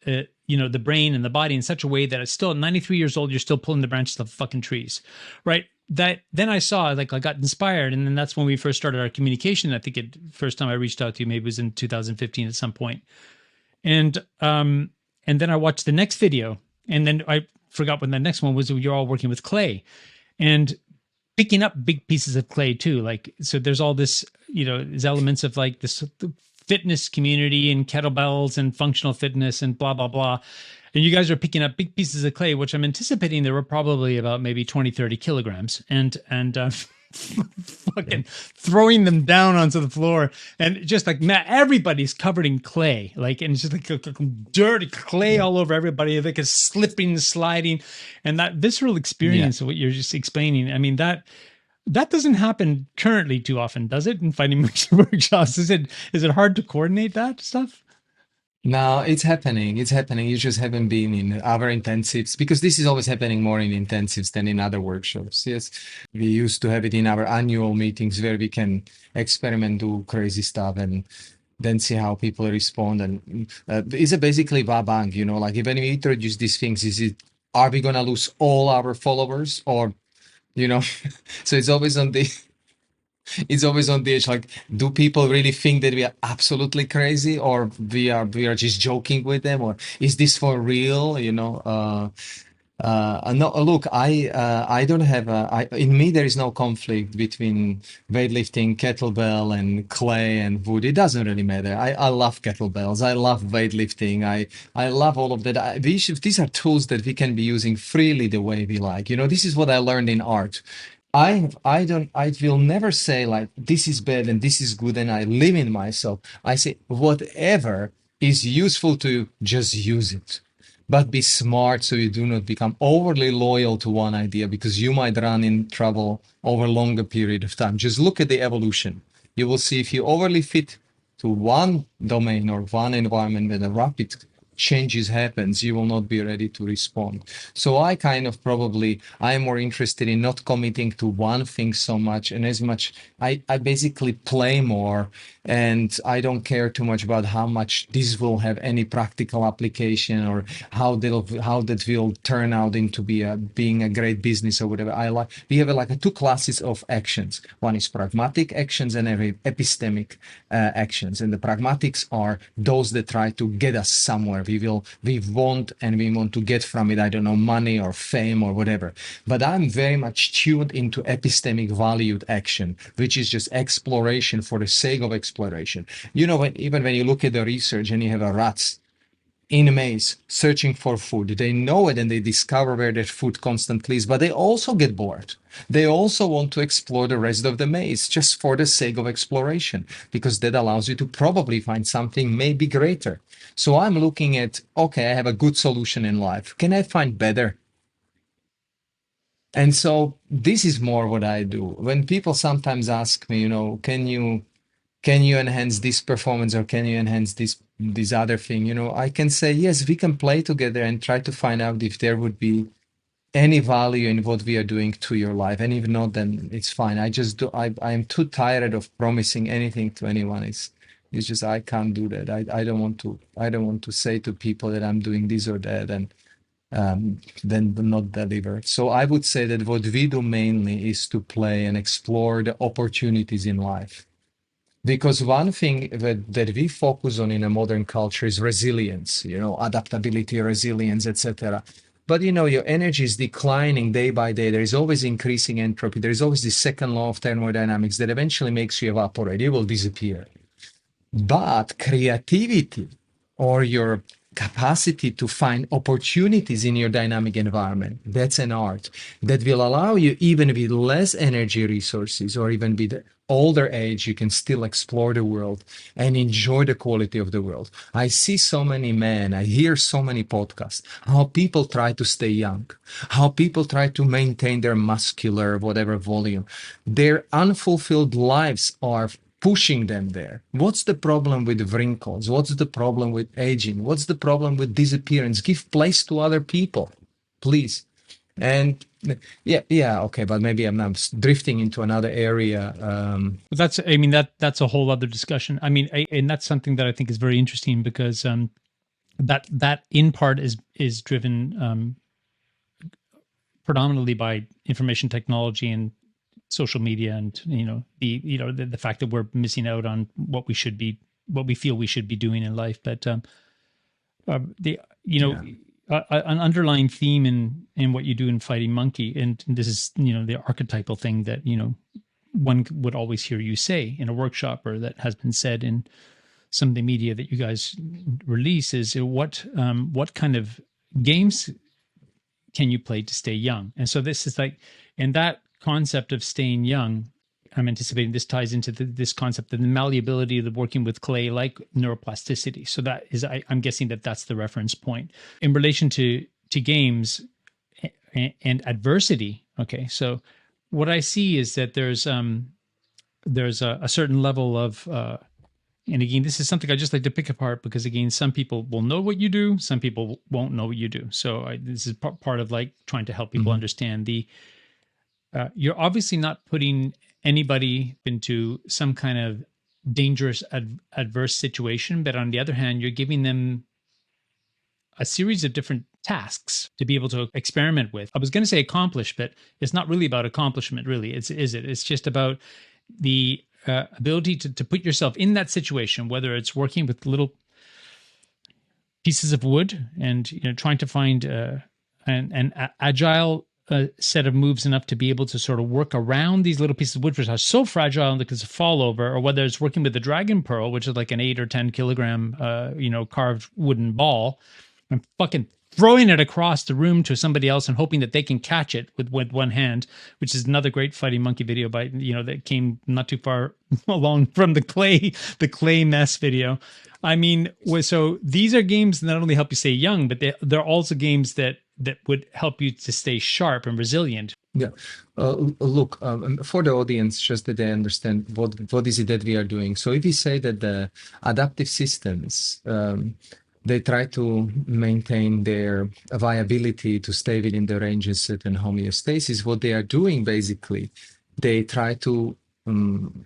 the brain and the body in such a way that it's still at 93 years old, you're still pulling the branches of fucking trees, right? That then I saw, like, I got inspired, and then that's when we first started our communication. I think first time I reached out to you maybe was in 2015 at some point. And then I watched the next video, and then I forgot when the next one was. You're all working with clay and picking up big pieces of clay too. Like, so there's all this, these elements of like this fitness community and kettlebells and functional fitness and blah, blah, blah. And you guys are picking up big pieces of clay, which I'm anticipating there were probably about maybe 20, 30 kilograms and fucking throwing them down onto the floor. And just like, everybody's covered in clay, like, and it's just like dirty clay all over everybody, like a slipping, sliding. And that visceral experience of what you're just explaining, I mean, that doesn't happen currently too often, does it? In fighting workshops, is it hard to coordinate that stuff? No, it's happening. It's happening. You just haven't been in our intensives because this is always happening more in intensives than in other workshops. Yes, we used to have it in our annual meetings where we can experiment, do crazy stuff, and then see how people respond. And it's basically va-bang, like when we introduce these things, are we going to lose all our followers or, so it's always on the edge. Like, do people really think that we are absolutely crazy, or we are just joking with them, or is this for real? No, look, I don't have in me there is no conflict between weightlifting, kettlebell, and clay and wood. It doesn't really matter. I love kettlebells. I love weightlifting. I love all of that. These are tools that we can be using freely the way we like. This is what I learned in art. I will never say like this is bad and this is good and I live in myself. I say whatever is useful to you, just use it. But be smart so you do not become overly loyal to one idea because you might run in trouble over a longer period of time. Just look at the evolution. You will see if you overly fit to one domain or one environment with a rapid changes happens, you will not be ready to respond. So I am more interested in not committing to one thing so much, and as much I basically play more, and I don't care too much about how much this will have any practical application or how that will turn out into being a great business or whatever. We have two classes of actions. One is pragmatic actions and epistemic actions, and the pragmatics are those that try to get us somewhere. We want to get from it, I don't know, money or fame or whatever. But I'm very much tuned into epistemic valued action, which is just exploration for the sake of exploration. Even when you look at the research and you have rats in a maze searching for food, they know it and they discover where their food constantly is, but they also get bored. They also want to explore the rest of the maze just for the sake of exploration, because that allows you to probably find something maybe greater. So I'm looking at, okay, I have a good solution in life. Can I find better? And so this is more what I do. When people sometimes ask me, can you enhance this performance or can you enhance this other thing? I can say, yes, we can play together and try to find out if there would be any value in what we are doing to your life. And if not, then it's fine. I am too tired of promising anything to anyone. It's just, I can't do that. I don't want to say to people that I'm doing this or that and then not deliver. So I would say that what we do mainly is to play and explore the opportunities in life. Because one thing that we focus on in a modern culture is resilience, adaptability, resilience, etc. But your energy is declining day by day. There is always increasing entropy. There is always the second law of thermodynamics that eventually makes you evaporate. You will disappear. But creativity or your capacity to find opportunities in your dynamic environment, that's an art that will allow you, even with less energy resources or even with older age, you can still explore the world and enjoy the quality of the world. I see so many men, I hear so many podcasts, how people try to stay young, how people try to maintain their muscular, whatever volume. Their unfulfilled lives are pushing them there. What's the problem with wrinkles? What's the problem with aging? What's the problem with disappearance? Give place to other people, please. And yeah, okay, but maybe I'm now drifting into another area. That's a whole other discussion. And that's something that I think is very interesting because that in part is driven predominantly by information technology and social media, and the fact that we're missing out on what we feel we should be doing in life. But an underlying theme in what you do in Fighting Monkey, and this is the archetypal thing that one would always hear you say in a workshop, or that has been said in some of the media that you guys release, is what kind of games can you play to stay young? And so this is like, and that concept of staying young, I'm anticipating this ties into this concept of the malleability of the working with clay, like neuroplasticity. So that is, I'm guessing that's the reference point in relation to games and adversity. Okay, so what I see is that there's a certain level of and again, this is something I just like to pick apart because, again, some people will know what you do, some people won't know what you do. So this is part of like trying to help people understand you're obviously not putting anybody into some kind of dangerous adverse situation, but on the other hand, you're giving them a series of different tasks to be able to experiment with. I was going to say accomplish, but it's not really about accomplishment, really. Is it? It's just about the ability to put yourself in that situation, whether it's working with little pieces of wood and trying to find an agile set of moves enough to be able to sort of work around these little pieces of wood which are so fragile and because of fall over, or whether it's working with the dragon pearl, which is like an 8 or 10 kilogram carved wooden ball, and fucking throwing it across the room to somebody else and hoping that they can catch it with one hand, which is another great Fighting Monkey video by that came not too far along from the clay mess video. I mean, so these are games that not only help you stay young, but they're also games that would help you to stay sharp and resilient. Yeah. Look, for the audience, just that they understand what is it that we are doing. So if we say that the adaptive systems, they try to maintain their viability to stay within the ranges and homeostasis, what they are doing basically, they try to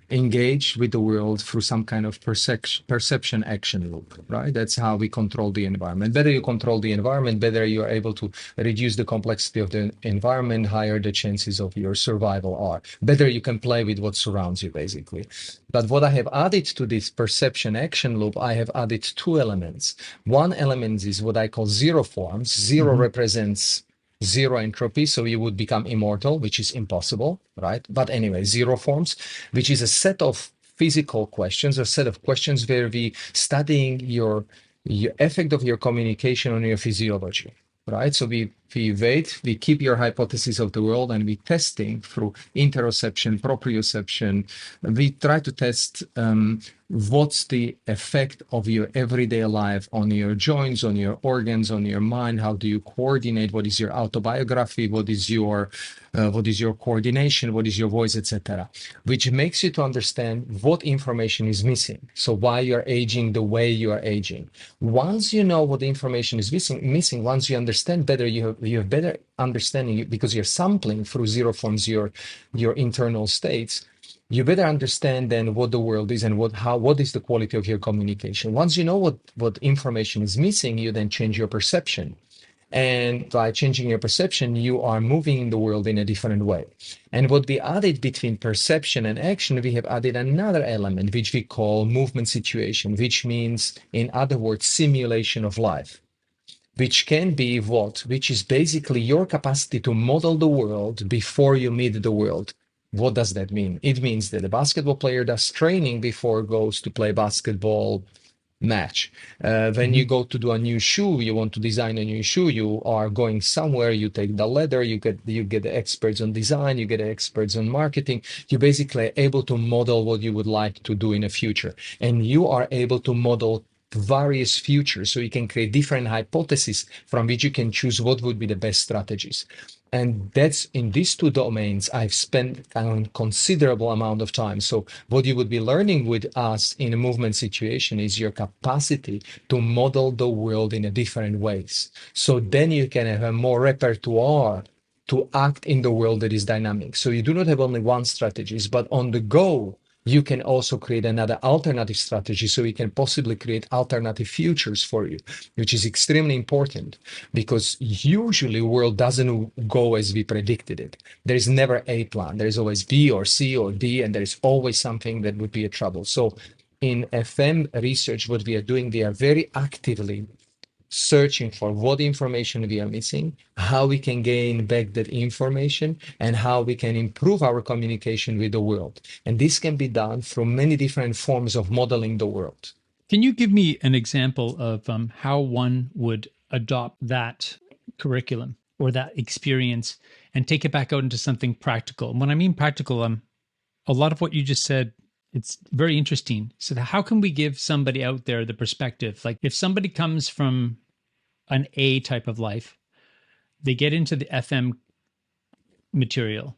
engage with the world through some kind of perception action loop, right? That's how we control the environment. Better you control the environment, better you are able to reduce the complexity of the environment, higher the chances of your survival are. Better you can play with what surrounds you, basically. But what I have added to this perception action loop, I have added two elements. One element is what I call zero forms. Zero represents zero entropy, so you would become immortal, which is impossible, right? But anyway, zero forms, which is a set of physical questions, a set of questions where we studying your effect of your communication on your physiology, right? So we wait, we keep your hypothesis of the world, and we testing through interoception, proprioception. We try to test what's the effect of your everyday life on your joints, on your organs, on your mind. How do you coordinate? What is your autobiography? What is your coordination? What is your voice, etc.? Which makes you to understand what information is missing. So why you're aging the way you are aging. Once you know what the information is missing, once you understand better, you have better understanding, because you're sampling through zero forms your internal states. You better understand then what the world is and what is the quality of your communication. Once you know what information is missing, you then change your perception. And by changing your perception, you are moving in the world in a different way. And what we added between perception and action, we have added another element, which we call movement situation, which means, in other words, simulation of life. Which can be which is basically your capacity to model the world before you meet the world. What does that mean? It means that a basketball player does training before goes to play basketball match. When you go to do a new shoe, you want to design a new shoe, you are going somewhere, you take the leather, you get the experts on design, you get the experts on marketing. You basically are able to model what you would like to do in the future. And you are able to model various futures, so you can create different hypotheses from which you can choose what would be the best strategies. And that's in these two domains I've spent a considerable amount of time. So what you would be learning with us in a movement situation is your capacity to model the world in a different ways. So then you can have a more repertoire to act in the world that is dynamic. So you do not have only one strategies, but on the go, you can also create another alternative strategy, so you can possibly create alternative futures for you, which is extremely important, because usually the world doesn't go as we predicted it. There is never a plan. There is always B or C or D, and there is always something that would be a trouble. So in FM research, what we are doing, we are very actively searching for what information we are missing, how we can gain back that information, and how we can improve our communication with the world. And this can be done through many different forms of modeling the world. Can you give me an example of how one would adopt that curriculum or that experience and take it back out into something practical? And when I mean practical, a lot of what you just said, it's very interesting. So how can we give somebody out there the perspective? Like if somebody comes from an A type of life, they get into the FM material,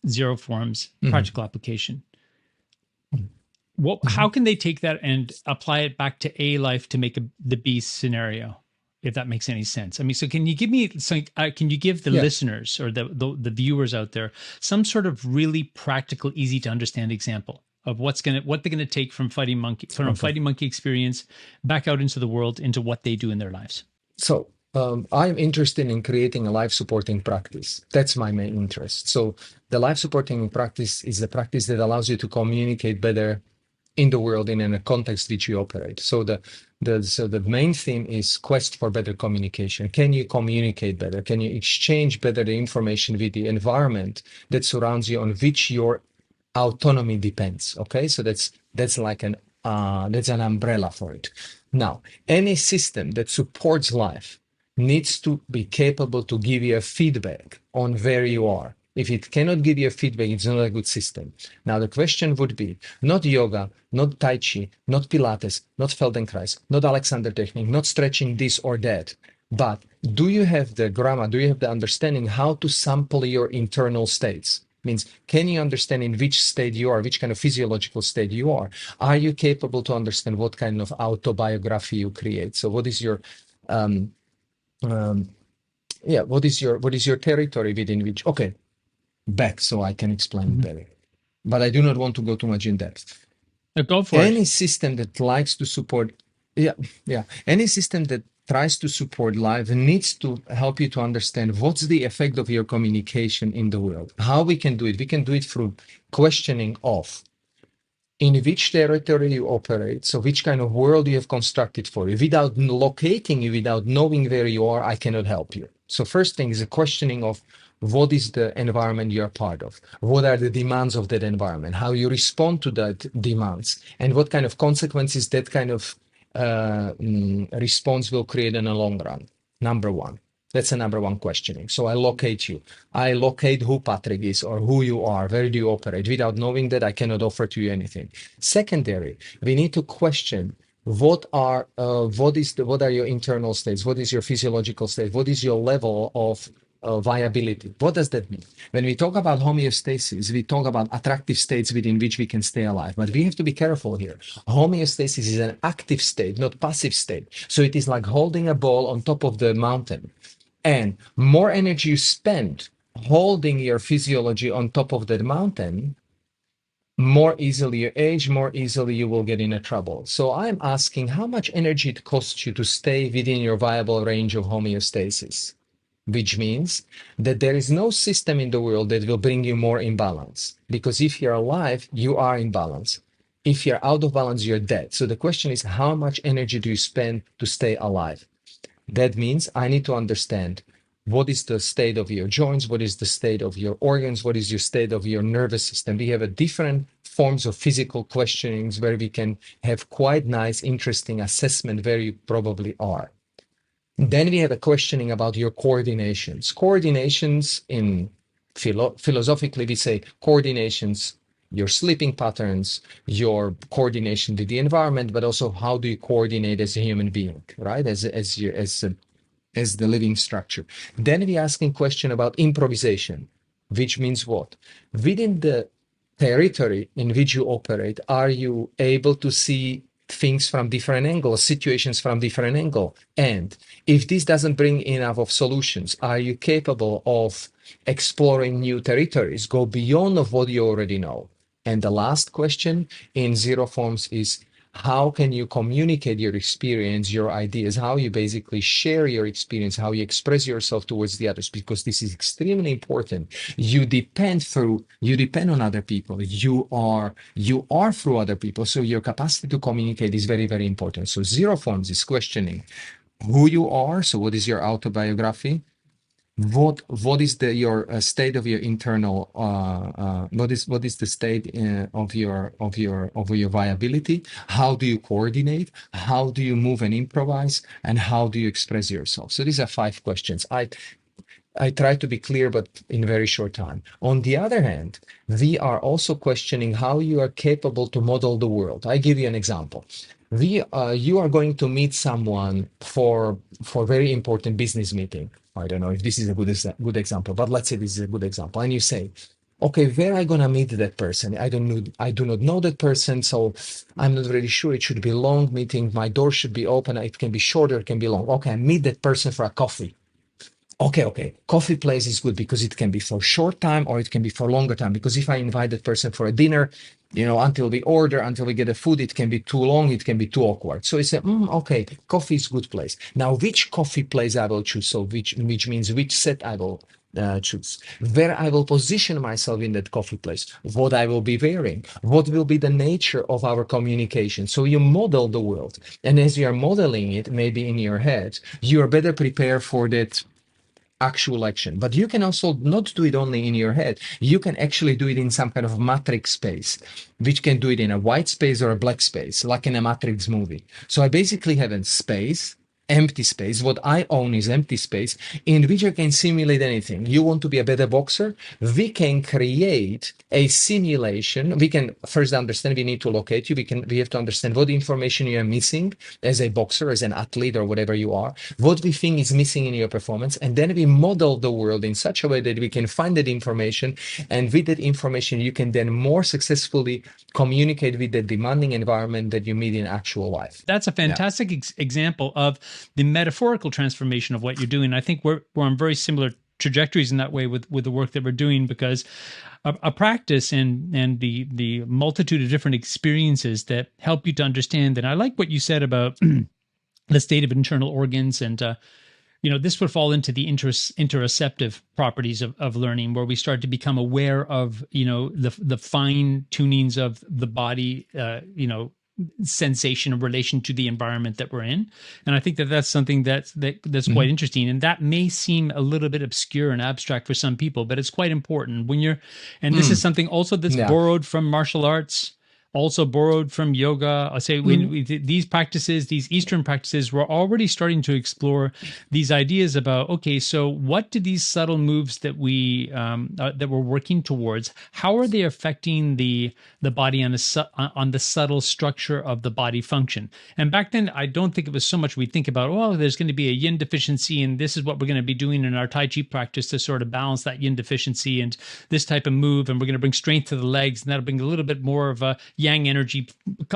zero forms, practical application. How can they take that and apply it back to A life to make the B scenario, if that makes any sense? I mean, so can you give me, can you give the listeners or the viewers out there some sort of really practical, easy to understand example of what they're going to take from fighting monkey experience back out into the world, into what they do in their lives? So I'm interested in creating a life supporting practice. That's my main interest. So the life supporting practice is the practice that allows you to communicate better in the world in a context which you operate. So the main theme is quest for better communication. Can you communicate better? Can you exchange better the information with the environment that surrounds you, on which your autonomy depends? Okay, so that's like an umbrella for it. Now, any system that supports life needs to be capable to give you a feedback on where you are. If it cannot give you a feedback, it's not a good system. Now, the question would be not yoga, not Tai Chi, not Pilates, not Feldenkrais, not Alexander technique, not stretching this or that, but do you have the grammar, do you have the understanding how to sample your internal states? Means, can you understand in which state you are, which kind of physiological state you are? Are you capable to understand what kind of autobiography you create? So what is your what is your territory within which, okay, back so I can explain it better. But I do not want to go too much in depth. Go for Any it. system that likes to support, any system that tries to support life needs to help you to understand what's the effect of your communication in the world. How we can do it? We can do it through questioning of in which territory you operate, so which kind of world you have constructed for you. Without locating you, without knowing where you are, I cannot help you. So first thing is a questioning of what is the environment you are part of? What are the demands of that environment? How you respond to that demands? And what kind of consequences that kind of response will create in the long run? Number one. That's the number one questioning. So I locate you. I locate who Patrick is or who you are. Where do you operate? Without knowing that, I cannot offer to you anything. Secondary, we need to question what are your internal states? What is your physiological state? What is your level of viability? What does that mean? When we talk about homeostasis, we talk about attractive states within which we can stay alive. But we have to be careful here. Homeostasis is an active state, not passive state. So it is like holding a ball on top of the mountain. And more energy you spend holding your physiology on top of that mountain, more easily you age, more easily you will get into trouble. So I'm asking how much energy it costs you to stay within your viable range of homeostasis, which means that there is no system in the world that will bring you more in balance. Because if you're alive, you are in balance. If you're out of balance, you're dead. So the question is, how much energy do you spend to stay alive? That means I need to understand what is the state of your joints, what is the state of your organs, what is your state of your nervous system. We have a different forms of physical questionings where we can have quite nice, interesting assessment where you probably are. Then we have a questioning about your coordinations. Coordinations in philosophically, we say coordinations, your sleeping patterns, your coordination with the environment, but also how do you coordinate as a human being, right? As the living structure. Then we're asking question about improvisation, which means what? Within the territory in which you operate, are you able to see things from different angles, situations from different angle? And if this doesn't bring enough of solutions, are you capable of exploring new territories, go beyond of what you already know? And the last question in zero forms is, how can you communicate your experience, your ideas, how you basically share your experience, how you express yourself towards the others, because this is extremely important. You depend on other people. You are through other people. So your capacity to communicate is very, very important. So zero forms is questioning who you are. So what is your autobiography? What is your state of your internal what is the state of your viability? How do you coordinate? How do you move and improvise? And how do you express yourself? So these are 5 questions. I try to be clear, but in very short time. On the other hand, we are also questioning how you are capable to model the world. I give you an example. You are going to meet someone for very important business meeting. I don't know if this is a good example, but let's say this is a good example. And you say, okay, where am I gonna meet that person? I do not know that person, so I'm not really sure. It should be a long meeting. My door should be open. It can be shorter, it can be long. Okay, I meet that person for a coffee. Okay. Coffee place is good because it can be for short time or it can be for longer time. Because if I invite that person for a dinner, until we order, until we get the food, it can be too long, it can be too awkward. So I say, okay, coffee is good place. Now, which coffee place I will choose? So which means which set I will choose, where I will position myself in that coffee place, what I will be wearing, what will be the nature of our communication. So you model the world. And as you are modeling it, maybe in your head, you are better prepared for that actual action. But you can also not do it only in your head. You can actually do it in some kind of matrix space, which can do it in a white space or a black space, like in a Matrix movie. So I basically have a space, empty space. What I own is empty space in which I can simulate anything. You want to be a better boxer? We can create a simulation. We can first understand, we need to locate you. We have to understand what information you are missing as a boxer, as an athlete, or whatever you are, what we think is missing in your performance. And then we model the world in such a way that we can find that information. And with that information, you can then more successfully communicate with the demanding environment that you meet in actual life. That's a fantastic example of the metaphorical transformation of what you're doing. I think we're on very similar trajectories in that way with the work that we're doing, because a practice and the multitude of different experiences that help you to understand. And I like what you said about the state of internal organs, and this would fall into the interoceptive properties of learning, where we start to become aware of the fine tunings of the body, sensation in relation to the environment that we're in. And I think that's something that's quite interesting. And that may seem a little bit obscure and abstract for some people, but it's quite important when and this is something also that's borrowed from martial arts, also borrowed from yoga. I say these practices, these Eastern practices, we're already starting to explore these ideas about, okay, so what do these subtle moves that that we're working towards, how are they affecting the body on the subtle structure of the body function? And back then, I don't think it was so much we think about, there's going to be a yin deficiency, and this is what we're going to be doing in our Tai Chi practice to sort of balance that yin deficiency and this type of move, and we're going to bring strength to the legs, and that'll bring a little bit more of a yang energy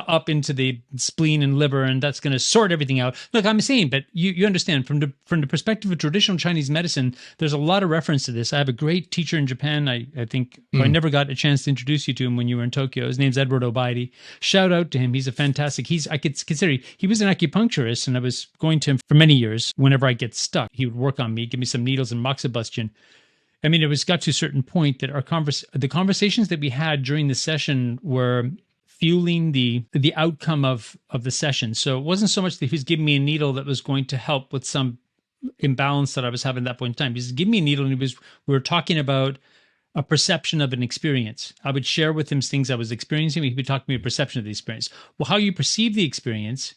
up into the spleen and liver, and that's going to sort everything out. Look, I'm saying, but you understand from the perspective of traditional Chinese medicine, there's a lot of reference to this. I have a great teacher in Japan. I think I never got a chance to introduce you to him when you were in Tokyo. His name's Edward Obaidi. Shout out to him. He's a fantastic. I could consider he was an acupuncturist, and I was going to him for many years. Whenever I get stuck, he would work on me, give me some needles and moxibustion. I mean, it got to a certain point that the conversations that we had during the session were fueling the outcome of the session. So it wasn't so much that he was giving me a needle that was going to help with some imbalance that I was having at that point in time. He said, give me a needle. And we were talking about a perception of an experience. I would share with him things I was experiencing. He would talk to me a perception of the experience. Well, how you perceive the experience,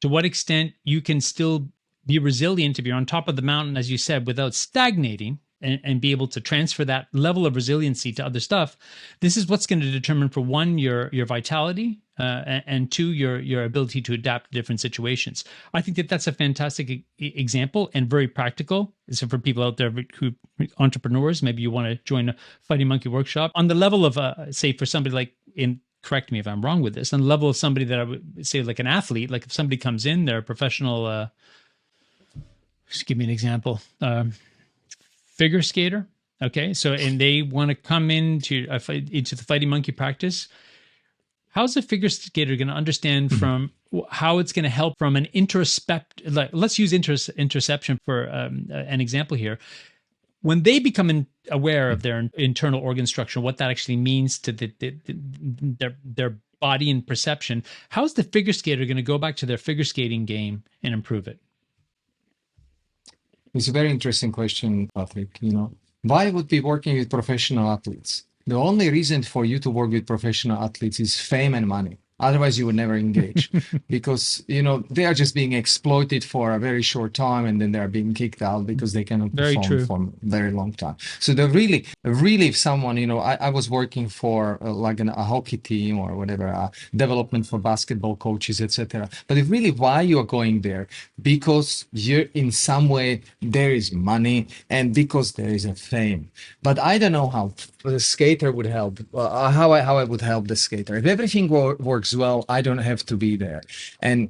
to what extent you can still be resilient if you're on top of the mountain, as you said, without stagnating, and be able to transfer that level of resiliency to other stuff. This is what's going to determine, for one, your vitality, and two, your ability to adapt to different situations. I think that that's a fantastic example and very practical. So for people out there who entrepreneurs, maybe you want to join a Fighting Monkey workshop on the level of, say, for somebody like correct me if I'm wrong with this, on the level of somebody that I would say like an athlete, like if somebody comes in, they're a professional, just give me an example, figure skater. Okay. So, and they want to come into the Fighting Monkey practice. How's a figure skater going to understand from how it's going to help from an like, let's use interception for an example here. When they become aware of their internal organ structure, what that actually means to their body and perception, how's the figure skater going to go back to their figure skating game and improve it? It's a very interesting question, Patrick. Why would be working with professional athletes? The only reason for you to work with professional athletes is fame and money. Otherwise, you would never engage because, they are just being exploited for a very short time and then they're being kicked out because they cannot perform for a very long time. So they're really, if someone, I was working for like a hockey team or whatever, development for basketball coaches, etc. But if really why you're going there, because you're in some way, there is money and because there is a fame. But I don't know how the skater would help, how I would help the skater. If everything works well, I don't have to be there. And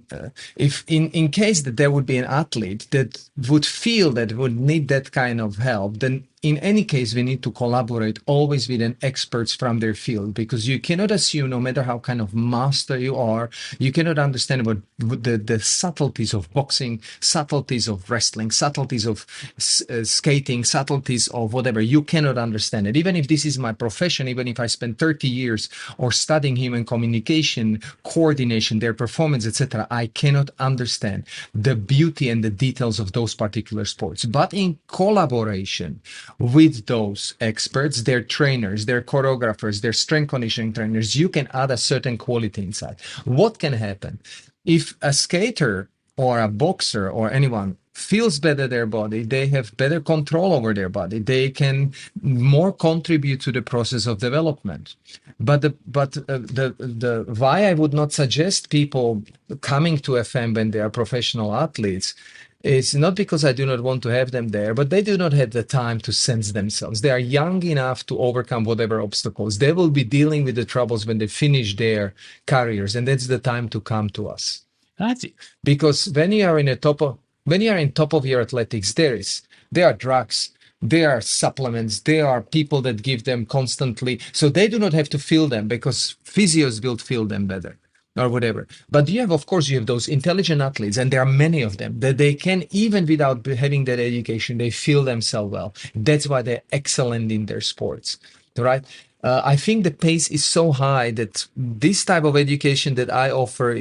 if in case that there would be an athlete that would feel that would need that kind of help, then in any case, we need to collaborate always with an experts from their field, because you cannot assume, no matter how kind of master you are, you cannot understand what the subtleties of boxing, subtleties of wrestling, subtleties of skating, subtleties of whatever. You cannot understand it. Even if this is my profession, even if I spend 30 years or studying human communication, coordination, their performance, etc., I cannot understand the beauty and the details of those particular sports. But in collaboration with those experts, their trainers, their choreographers, their strength conditioning trainers, you can add a certain quality inside. What can happen? If a skater or a boxer or anyone feels better their body, they have better control over their body, they can more contribute to the process of development. But the why I would not suggest people coming to FM when they are professional athletes, it's not because I do not want to have them there, but they do not have the time to sense themselves. They are young enough to overcome whatever obstacles. They will be dealing with the troubles when they finish their careers, and that's the time to come to us. That's it. Because when you are in top of your athletics, there are drugs, there are supplements, there are people that give them constantly, so they do not have to feel them because physios will feel them better. Or whatever. But you have those intelligent athletes, and there are many of them, that they can, even without having that education, they feel themselves well. That's why they're excellent in their sports, right? I think the pace is so high that this type of education that I offer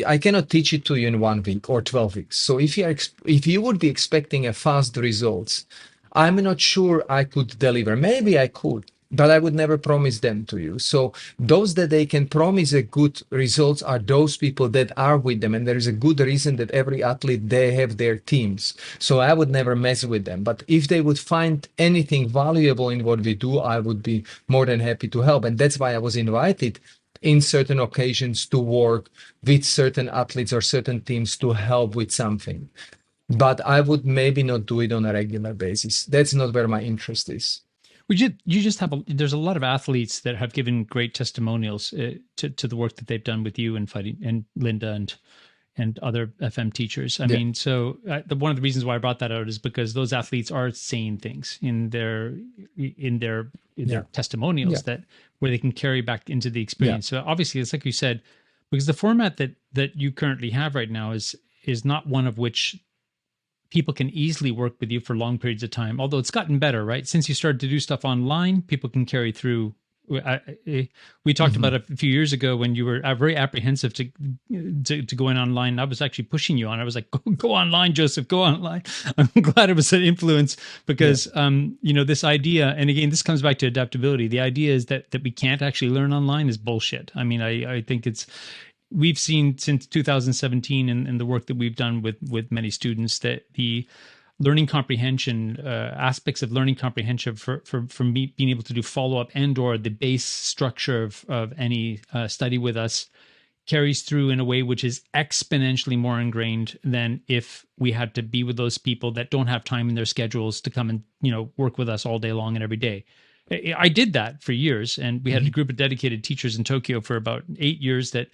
I cannot teach it to you in 1 week or 12 weeks. So if you would be expecting a fast results, I'm not sure I could deliver. Maybe I could, but I would never promise them to you. So those that they can promise a good results are those people that are with them. And there is a good reason that every athlete, they have their teams. So I would never mess with them. But if they would find anything valuable in what we do, I would be more than happy to help. And that's why I was invited in certain occasions to work with certain athletes or certain teams to help with something. But I would maybe not do it on a regular basis. That's not where my interest is. There's a lot of athletes that have given great testimonials to the work that they've done with you and Fighting and Linda and other FM teachers. I mean, so one of the reasons why I brought that out is because those athletes are saying things in their testimonials that where they can carry back into the experience. So obviously, it's like you said, because the format that you currently have right now is not one of which people can easily work with you for long periods of time, although it's gotten better, right? Since you started to do stuff online, people can carry through We talked about it a few years ago when you were very apprehensive to go in online. I was actually pushing you on. I was like, go online, Joseph, go online. I'm glad it was an influence because, this idea, and again, this comes back to adaptability. The idea is that we can't actually learn online is bullshit. I mean, I think we've seen since 2017 and the work that we've done with many students that the learning comprehension, aspects of learning comprehension for me being able to do follow-up and or the base structure of any study with us carries through in a way which is exponentially more ingrained than if we had to be with those people that don't have time in their schedules to come and, work with us all day long and every day. I did that for years, and we had a group of dedicated teachers in Tokyo for about 8 years that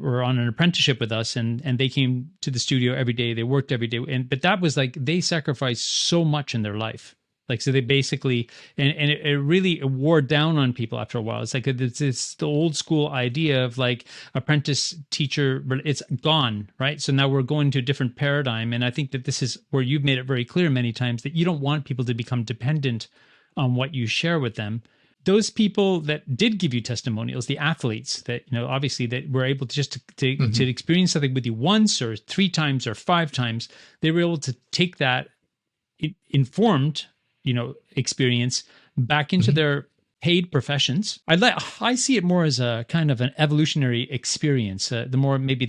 were on an apprenticeship with us, and they came to the studio every day. They worked every day. But that was like, they sacrificed so much in their life. Like, so they basically, and it really wore down on people after a while. It's like, it's the old school idea of like apprentice teacher, it's gone, right? So now we're going to a different paradigm. And I think that this is where you've made it very clear many times that you don't want people to become dependent on what you share with them. Those people that did give you testimonials, the athletes that, obviously that were able to just to experience something with you once or 3 times or 5 times, they were able to take that informed, experience back into their paid professions. I see it more as a kind of an evolutionary experience. The more maybe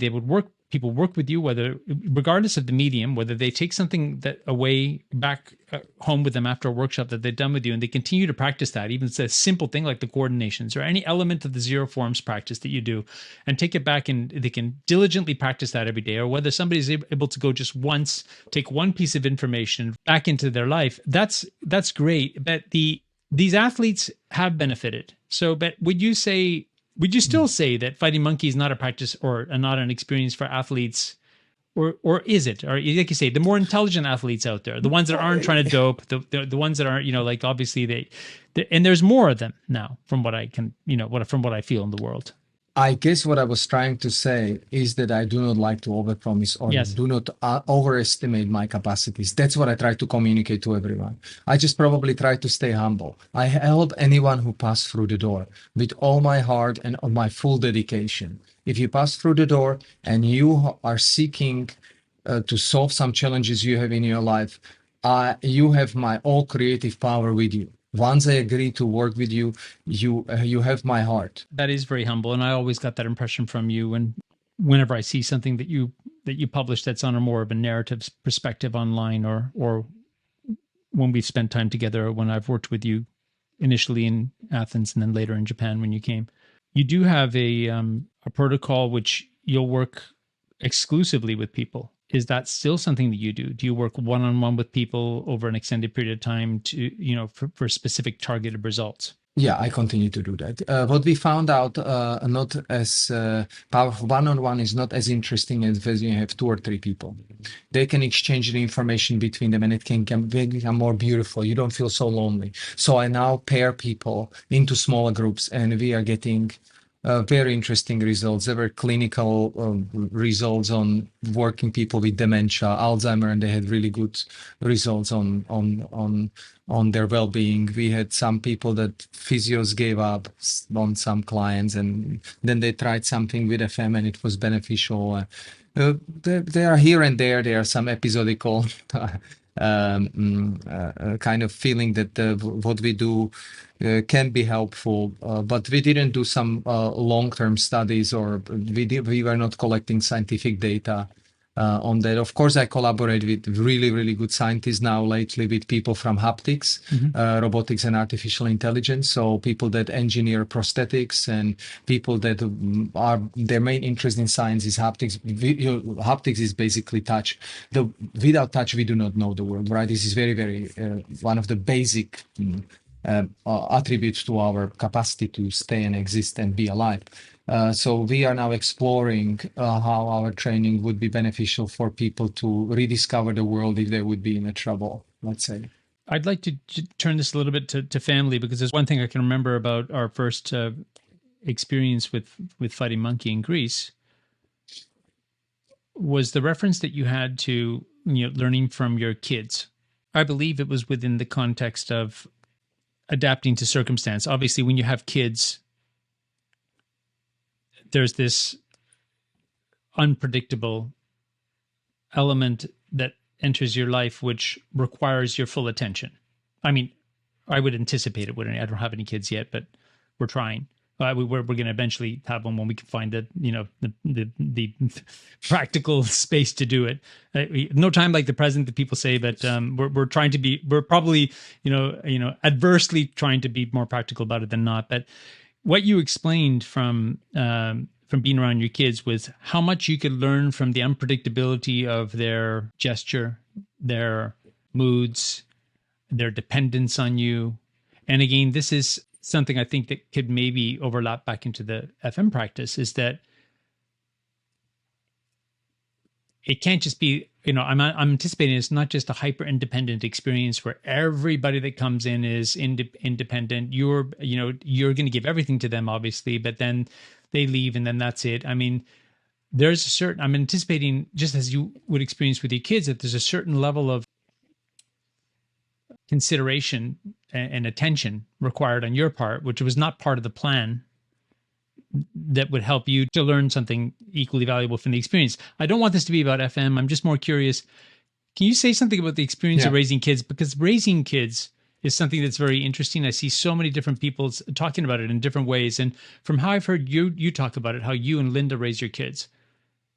people work with you, whether regardless of the medium, whether they take something that away back home with them after a workshop that they've done with you, and they continue to practice that, even if it's a simple thing like the coordinations or any element of the zero forms practice that you do, and take it back and they can diligently practice that every day, or whether somebody's able to go just once, take one piece of information back into their life, that's great. But these athletes have benefited. So, but would you still say that fighting monkey is not a practice or not an experience for athletes, or is it? Or like you say, the more intelligent athletes out there, the ones that aren't trying to dope, the ones that aren't, like obviously and there's more of them now from what I can, from what I feel in the world. I guess what I was trying to say is that I do not like to overpromise or do not overestimate my capacities. That's what I try to communicate to everyone. I just probably try to stay humble. I help anyone who passes through the door with all my heart and my full dedication. If you pass through the door and you are seeking to solve some challenges you have in your life, you have my all creative power with you. Once I agree to work with you, you have my heart. That is very humble, and I always got that impression from you. And whenever I see something that you publish that's on a more of a narrative perspective online, or when we've spent time together, when I've worked with you initially in Athens and then later in Japan when you came, you do have a protocol which you'll work exclusively with people. Is that still something that you do? Do you work one-on-one with people over an extended period of time to, for specific targeted results? Yeah, I continue to do that. What we found out, not as powerful, one-on-one is not as interesting as when you have 2 or 3 people. They can exchange the information between them and it can become more beautiful. You don't feel so lonely. So I now pair people into smaller groups, and we are getting very interesting results. There were clinical results on working people with dementia, Alzheimer, and they had really good results on their well-being. We had some people that physios gave up on some clients, and then they tried something with FM and it was beneficial. They are here and there. There are some episodical kind of feeling that what we do can be helpful, but we didn't do some long-term studies, or we were not collecting scientific data on that. Of course, I collaborate with really, really good scientists now lately, with people from haptics, robotics and artificial intelligence. So people that engineer prosthetics and people that are, their main interest in science is haptics. Haptics is basically touch. Without touch, we do not know the world, right? This is very, very one of the basic attributes to our capacity to stay and exist and be alive. So we are now exploring how our training would be beneficial for people to rediscover the world if they would be in a trouble, let's say. I'd like to turn this a little bit to family, because there's one thing I can remember about our first experience with Fighting Monkey in Greece was the reference that you had to learning from your kids. I believe it was within the context of adapting to circumstance. Obviously, when you have kids, there's this unpredictable element that enters your life, which requires your full attention. I mean, I would anticipate it wouldn't. I don't have any kids yet, but we're trying. We're going to eventually have one when we can find the practical space to do it. No time like the present that people say, but we're probably adversely trying to be more practical about it than not. But what you explained from being around your kids was how much you could learn from the unpredictability of their gesture, their moods, their dependence on you. And again, this is something I think that could maybe overlap back into the FM practice, is that it can't just be, I'm anticipating it's not just a hyper independent experience where everybody that comes in is independent. You're going to give everything to them, obviously, but then they leave and then that's it. I mean, I'm anticipating, just as you would experience with your kids, that there's a certain level of consideration and attention required on your part, which was not part of the plan, that would help you to learn something equally valuable from the experience. I don't want this to be about FM. I'm just more curious. Can you say something about the experience of raising kids? Because raising kids is something that's very interesting. I see so many different people talking about it in different ways. And from how I've heard you talk about it, how you and Linda raise your kids,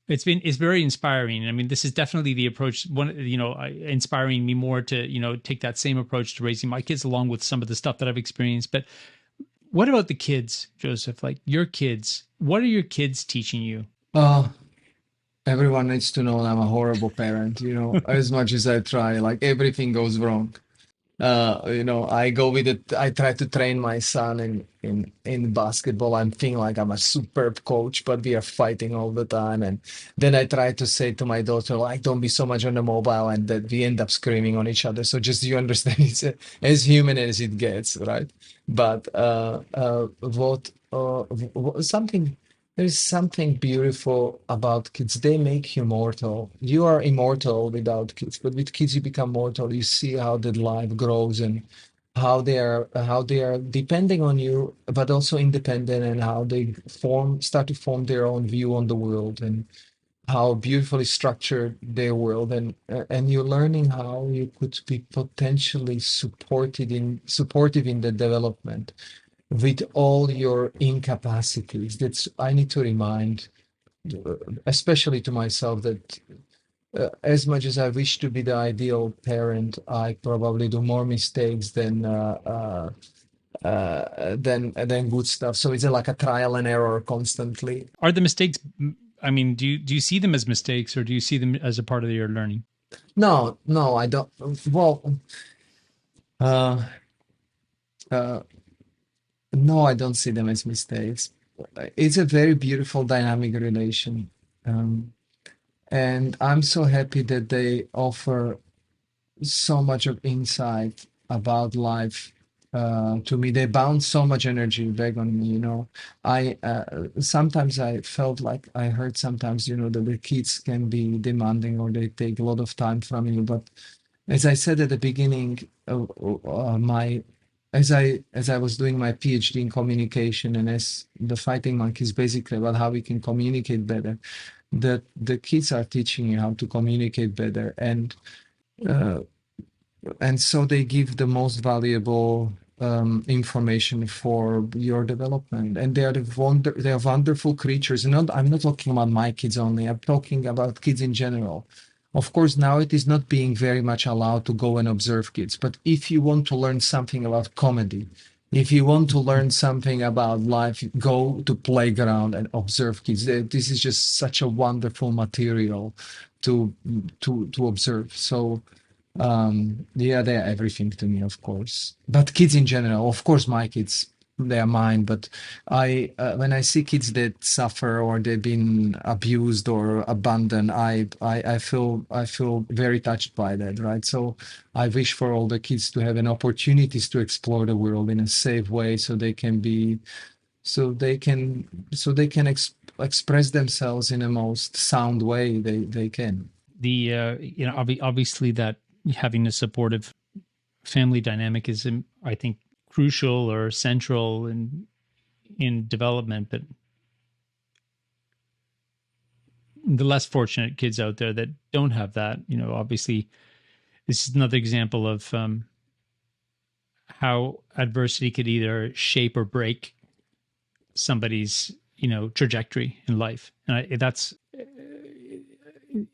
it's very inspiring. I mean, this is definitely the approach, inspiring me more to, take that same approach to raising my kids, along with some of the stuff that I've experienced. But what about the kids, Jozef? Like your kids, what are your kids teaching you? Everyone needs to know I'm a horrible parent, as much as I try, like everything goes wrong. I go with it. I try to train my son in basketball. I'm feeling like I'm a superb coach, but we are fighting all the time. And then I try to say to my daughter, like, don't be so much on the mobile, and that we end up screaming on each other. So just you understand, it's as human as it gets, right? But there's something beautiful about kids. They make you mortal. You are immortal without kids, but with kids you become mortal. You see how the life grows and how they are depending on you, but also independent, and how they start to form their own view on the world, and how beautifully structured their world, and you're learning how you could be potentially supportive in the development with all your incapacities. That's I need to remind, especially to myself, that as much as I wish to be the ideal parent, I probably do more mistakes than good stuff. So it's like a trial and error constantly. Are the mistakes? I mean, do you see them as mistakes, or do you see them as a part of your learning? No, I don't. Well, no, I don't see them as mistakes. It's a very beautiful, dynamic relation. And I'm so happy that they offer so much of insight about life to me. They bounce so much energy back on me, I sometimes I felt like I heard sometimes, that the kids can be demanding, or they take a lot of time from you. But as I said at the beginning, as I was doing my PhD in communication, and as the Fighting Monkey is basically about how we can communicate better, that the kids are teaching you how to communicate better, and so they give the most valuable information for your development, and they are wonderful creatures. And I'm not talking about my kids only. I'm talking about kids in general. Of course, now it is not being very much allowed to go and observe kids. But if you want to learn something about comedy, if you want to learn something about life, go to playground and observe kids. This is just such a wonderful material to observe. So, they are everything to me, of course. But kids in general, of course, my kids, they are mine. But when I see kids that suffer, or they've been abused or abandoned, I feel very touched by that, right? So I wish for all the kids to have an opportunities to explore the world in a safe way, so they can express themselves in a most sound way they can. Obviously that having a supportive family dynamic is, I think, crucial or central in development, but the less fortunate kids out there that don't have that, obviously this is another example of how adversity could either shape or break somebody's, trajectory in life. And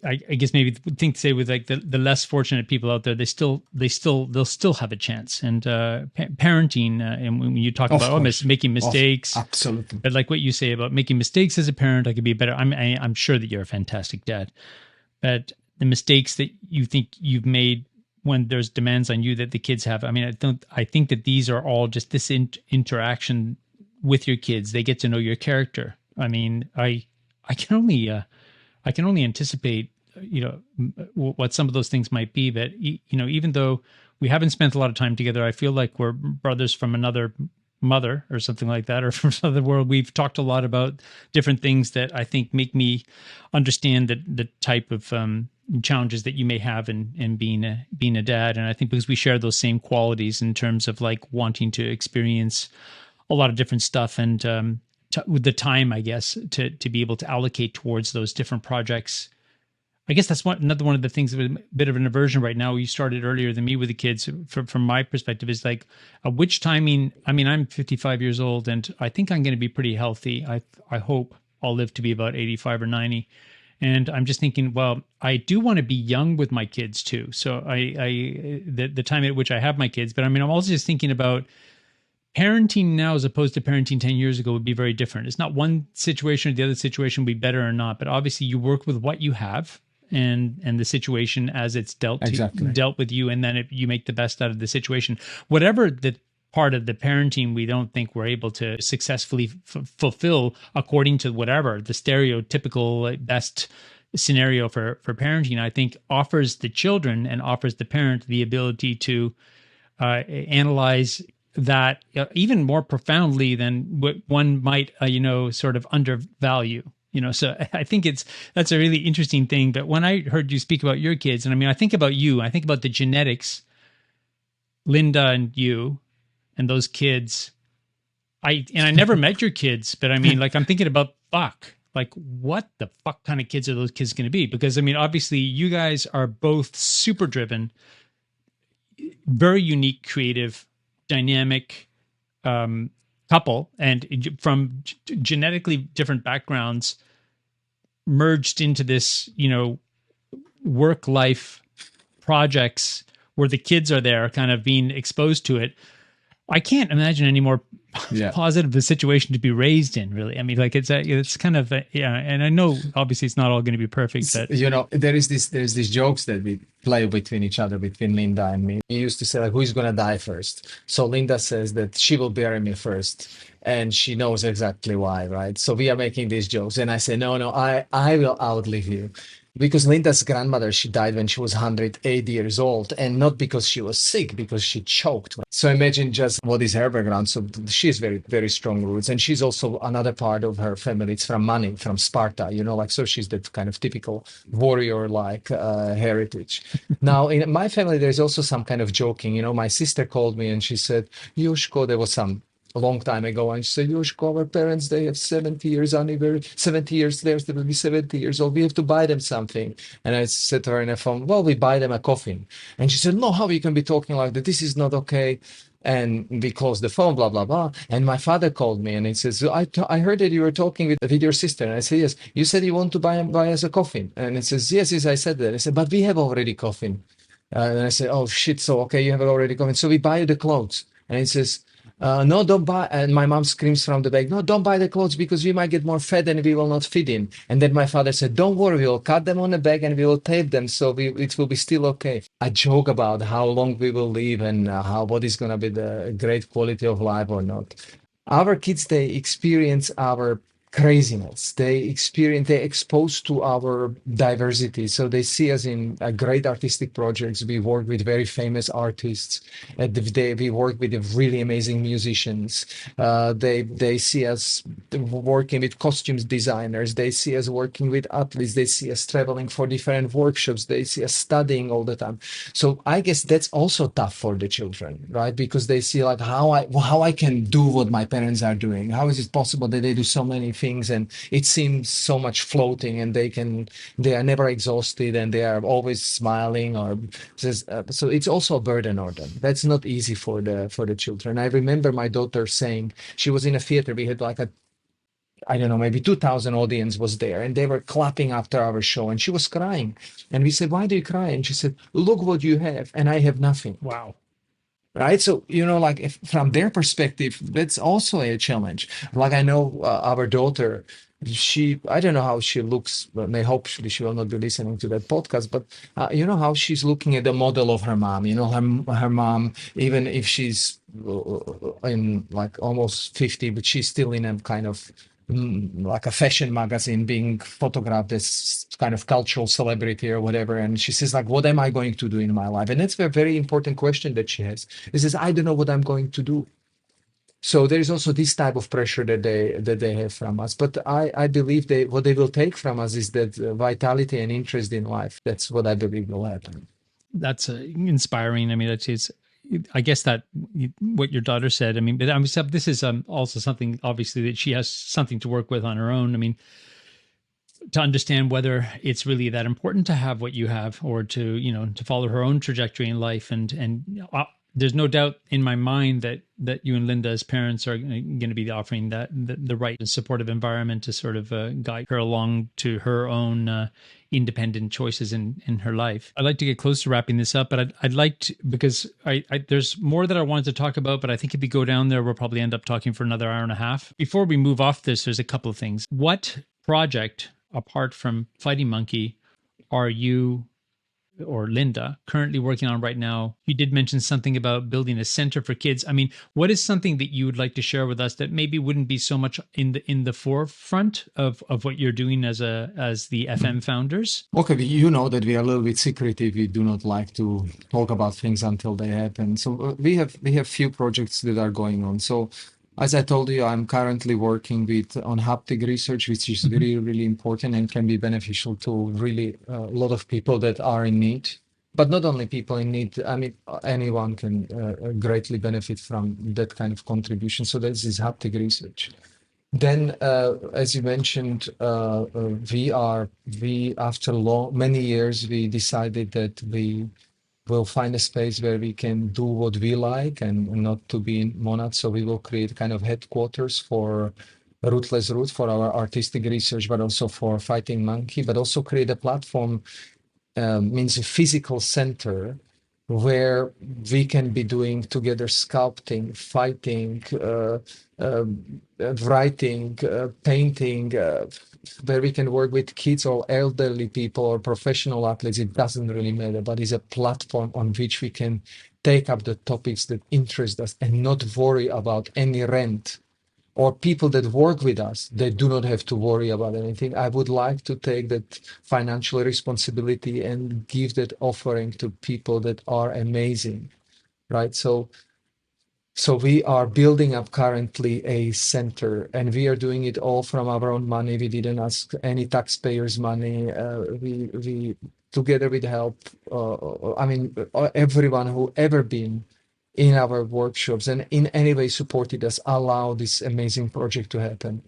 I guess maybe the thing to say with like the less fortunate people out there, they'll still have a chance. And parenting, and when you talk about making mistakes, absolutely. But like what you say about making mistakes as a parent, I could be better. I'm sure that you're a fantastic dad, but the mistakes that you think you've made when there's demands on you that the kids have, I think that these are all just this interaction with your kids. They get to know your character. I can only anticipate, what some of those things might be. But, even though we haven't spent a lot of time together, I feel like we're brothers from another mother or something like that, or from another world. We've talked a lot about different things that I think make me understand the type of challenges that you may have in being a dad. And I think because we share those same qualities in terms of like wanting to experience a lot of different stuff and with the time, I guess, to be able to allocate towards those different projects. I guess that's another one of the things that was a bit of an aversion right now. You started earlier than me with the kids. From my perspective, is like which timing. I'm 55 years old, and I think I'm going to be pretty healthy. I hope I'll live to be about 85 or 90. And I'm just thinking, well, I do want to be young with my kids too. So the time at which I have my kids, but I'm also just thinking about parenting now as opposed to parenting 10 years ago would be very different. It's not one situation or the other situation would be better or not, but obviously you work with what you have and the situation as it's dealt with you, and then you make the best out of the situation. Whatever the part of the parenting we don't think we're able to successfully fulfill according to whatever the stereotypical best scenario for parenting, I think offers the children and offers the parent the ability to analyze that even more profoundly than what one might, sort of undervalue. So I think that's a really interesting thing. But when I heard you speak about your kids, and I think about you, I think about the genetics, Linda and you, and those kids. I never met your kids, but I'm thinking about what the fuck kind of kids are those kids going to be? Because obviously you guys are both super driven, very unique, creative, dynamic couple, and from genetically different backgrounds merged into this, work life projects where the kids are there kind of being exposed to it. I can't imagine any more positive a situation to be raised in, really. It's kind of and I know obviously it's not all going to be perfect, but there's these jokes that we play between each other, between Linda and me. We used to say like, who's going to die first? So Linda says that she will bury me first, and she knows exactly why, right? So we are making these jokes, and I say, no, I will outlive you. Because Linda's grandmother, she died when she was 108 years old, and not because she was sick, because she choked. So imagine just what is her background. So she has very, very strong roots. And she's also another part of her family. It's from money, from Sparta, so she's that kind of typical warrior-like heritage. Now, in my family, there's also some kind of joking. My sister called me and she said, Yushko, there was a long time ago, and she said, Yushko, our parents, they have 70 years anniversary, 70 years theirs, they will be 70 years old. We have to buy them something. And I said to her in the phone, well, we buy them a coffin. And she said, no, how you can be talking like that? This is not okay. And we closed the phone, blah, blah, blah. And my father called me and he says, I heard that you were talking with your sister. And I said, yes. You said you want to buy us a coffin. And it says, yes, I said that. I said, but we have already coffin. And I said, oh, shit. So, okay, you have already coffin. So we buy you the clothes. And he says, no, don't buy. And my mom screams from the back, no, don't buy the clothes because we might get more fat and we will not fit in. And then my father said, don't worry, we will cut them on the back and we will tape them so it will be still okay. I joke about how long we will live and what is going to be the great quality of life or not. Our kids, they experience our craziness. They're exposed to our diversity. So they see us in great artistic projects. We work with very famous artists. We work with really amazing musicians. They see us working with costumes designers. They see us working with athletes. They see us traveling for different workshops. They see us studying all the time. So I guess that's also tough for the children, right? Because they see like how I can do what my parents are doing. How is it possible that they do so many things and it seems so much floating, and they are never exhausted, and they are always smiling, or so it's also a burden on them. That's not easy for the children. I remember my daughter saying, she was in a theater. We had like I don't know, maybe 2,000 audience was there, and they were clapping after our show, and she was crying. And we said, "Why do you cry?" And she said, "Look what you have, and I have nothing." Wow. Right. So, like if, from their perspective, that's also a challenge. Like I know our daughter, I don't know how she looks, but hopefully she will not be listening to that podcast, but how she's looking at the model of her mom, her mom, even if she's in like almost 50, but she's still in a kind of like a fashion magazine being photographed as kind of cultural celebrity or whatever. And she says like, what am I going to do in my life? And that's a very important question that she has. She says, I don't know what I'm going to do. So there is also this type of pressure that they have from us. But I believe what they will take from us is that vitality and interest in life. That's what I believe will happen. That's inspiring. I mean, it's I guess that what your daughter said. I mean, but this is also something obviously that she has something to work with on her own. I mean, to understand whether it's really that important to have what you have, or to follow her own trajectory in life. And there's no doubt in my mind that you and Linda as parents are going to be offering the right and supportive environment to sort of guide her along to her own independent choices in her life. I'd like to get close to wrapping this up, but I'd like to, because there's more that I wanted to talk about, but I think if we go down there, we'll probably end up talking for another hour and a half. Before we move off this, there's a couple of things. What project, apart from Fighting Monkey, are you or Linda currently working on right now? You did mention something about building a center for kids. I mean, what is something that you would like to share with us that maybe wouldn't be so much in the forefront of what you're doing as the FM founders? Okay, you know that we are a little bit secretive. We do not like to talk about things until they happen. So we have few projects that are going on. So as I told you, I'm currently working on haptic research, which is really, really important and can be beneficial to really a lot of people that are in need. But not only people in need, I mean, anyone can greatly benefit from that kind of contribution. So this is haptic research. Then, as you mentioned, after many years, we decided that we will find a space where we can do what we like and not to be in Monad. So we will create kind of headquarters for RootlessRoot, for our artistic research, but also for Fighting Monkey, but also create a platform, means a physical center where we can be doing together sculpting, fighting, writing, painting, where we can work with kids or elderly people or professional athletes. It doesn't really matter, but it's a platform on which we can take up the topics that interest us and not worry about any rent. Or people that work with us, they do not have to worry about anything. I would like to take that financial responsibility and give that offering to people that are amazing, right? So we are building up currently a center, and we are doing it all from our own money. We didn't ask any taxpayers' money. We together with help. Everyone who ever been in our workshops and in any way supported us, allow this amazing project to happen.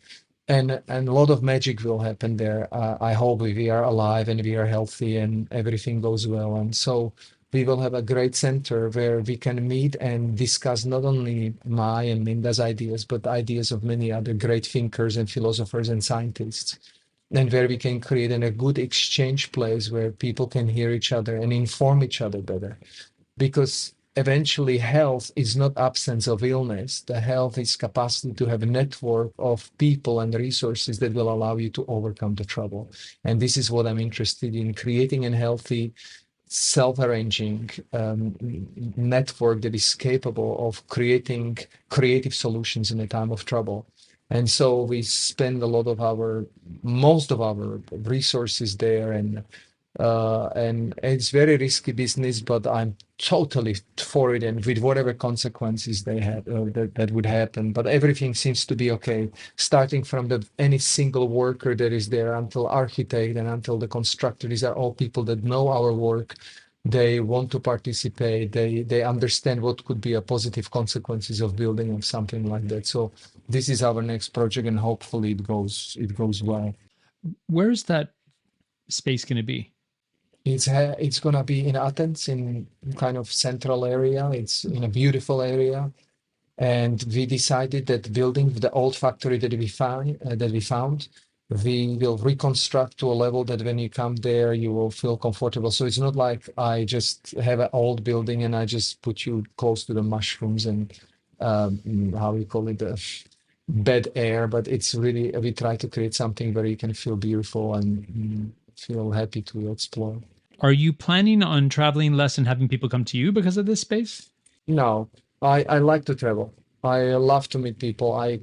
And a lot of magic will happen there. I hope we are alive and we are healthy and everything goes well. And so we will have a great center where we can meet and discuss not only my and Linda's ideas, but ideas of many other great thinkers and philosophers and scientists. And where we can create a good exchange place where people can hear each other and inform each other better. Because eventually health is not absence of illness. The health is capacity to have a network of people and resources that will allow you to overcome the trouble. And this is what I'm interested in, creating a healthy, self-arranging network that is capable of creating creative solutions in a time of trouble. And so we spend most of our resources there, and it's very risky business, but I'm totally for it, and with whatever consequences they had that would happen. But everything seems to be okay, starting from any single worker that is there until architect and until the constructor. These are all people that know our work. They want to participate. They understand what could be a positive consequences of building of something like that. So this is our next project, and hopefully it goes well. Where's that space going to be? It's gonna be in Athens, in kind of central area. It's in a beautiful area, and we decided that building the old factory that we found, we will reconstruct to a level that when you come there, you will feel comfortable. So it's not like I just have an old building and I just put you close to the mushrooms and how we call it, the bad air, but it's really, we try to create something where you can feel beautiful and feel happy to explore. Are you planning on traveling less and having people come to you because of this space? No, I like to travel. I love to meet people. I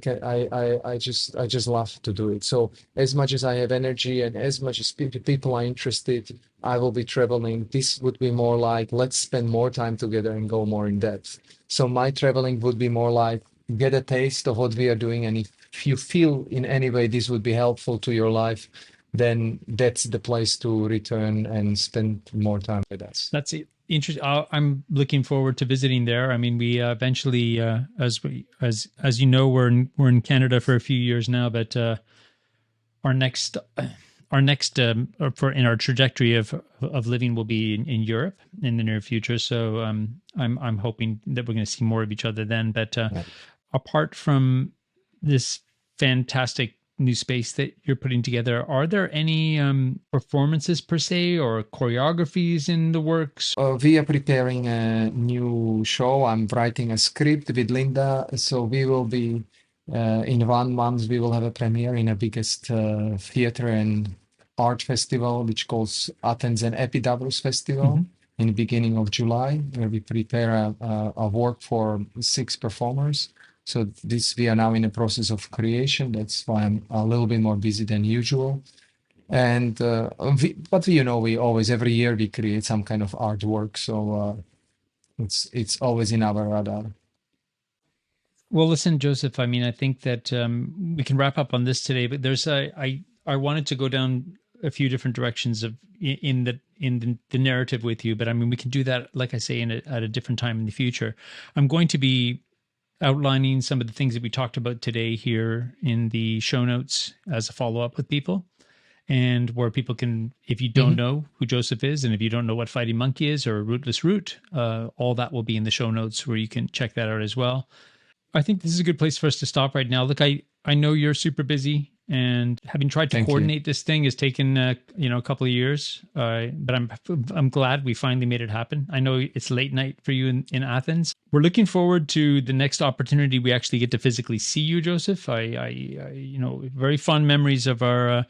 just love to do it. So as much as I have energy and as much as people are interested, I will be traveling. This would be more like, let's spend more time together and go more in depth. So my traveling would be more like, get a taste of what we are doing. And if you feel in any way this would be helpful to your life, then that's the place to return and spend more time with us. That's it. Interesting. I'm looking forward to visiting there. I mean, we eventually, as you know, we're in Canada for a few years now, but our next for in our trajectory of living will be in Europe in the near future. So I'm hoping that we're going to see more of each other then. But apart from this fantastic new space that you're putting together, are there any performances per se or choreographies in the works? We are preparing a new show. I'm writing a script with Linda, so we will be in 1 month we will have a premiere in the biggest theater and art festival, which calls Athens and Epidavros Festival, in the beginning of July, where we prepare a work for 6 performers. So we are now in the process of creation. That's why I'm a little bit more busy than usual. And we always, every year we create some kind of artwork. So it's always in our radar. Well, listen, Jozef, I mean, I think that we can wrap up on this today, but I wanted to go down a few different directions in the narrative with you, but I mean, we can do that, like I say, at a different time in the future. I'm going to be outlining some of the things that we talked about today here in the show notes as a follow-up with people, and where people can, if you don't know who Jozef is, and if you don't know what Fighting Monkey is or RootlessRoot, all that will be in the show notes where you can check that out as well. I think this is a good place for us to stop right now. Look, I know you're super busy, and having tried to coordinate this thing has taken a couple of years. But I'm glad we finally made it happen. I know it's late night for you in Athens. We're looking forward to the next opportunity we actually get to physically see you, Jozef. I very fond memories of our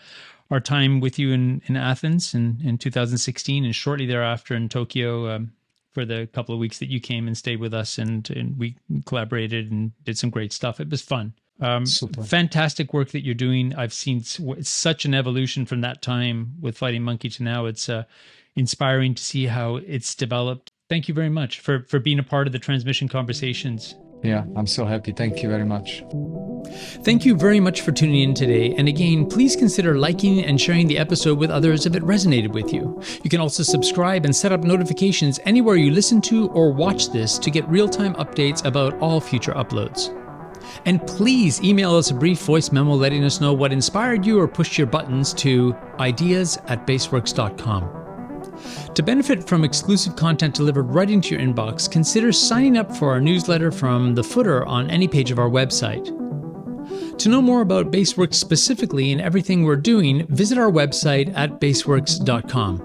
time with you in Athens in 2016, and shortly thereafter in Tokyo. For the couple of weeks that you came and stayed with us, and we collaborated and did some great stuff. It was fun. Fantastic work that you're doing. I've seen such an evolution from that time with Fighting Monkey to now. It's inspiring to see how it's developed. Thank you very much for being a part of the Transmission Conversations. Yeah, I'm so happy. Thank you very much. Thank you very much for tuning in today. And again, please consider liking and sharing the episode with others if it resonated with you. You can also subscribe and set up notifications anywhere you listen to or watch this to get real-time updates about all future uploads. And please email us a brief voice memo letting us know what inspired you or pushed your buttons to ideas@baseworks.com. To benefit from exclusive content delivered right into your inbox, consider signing up for our newsletter from the footer on any page of our website. To know more about Baseworks specifically and everything we're doing, visit our website at baseworks.com.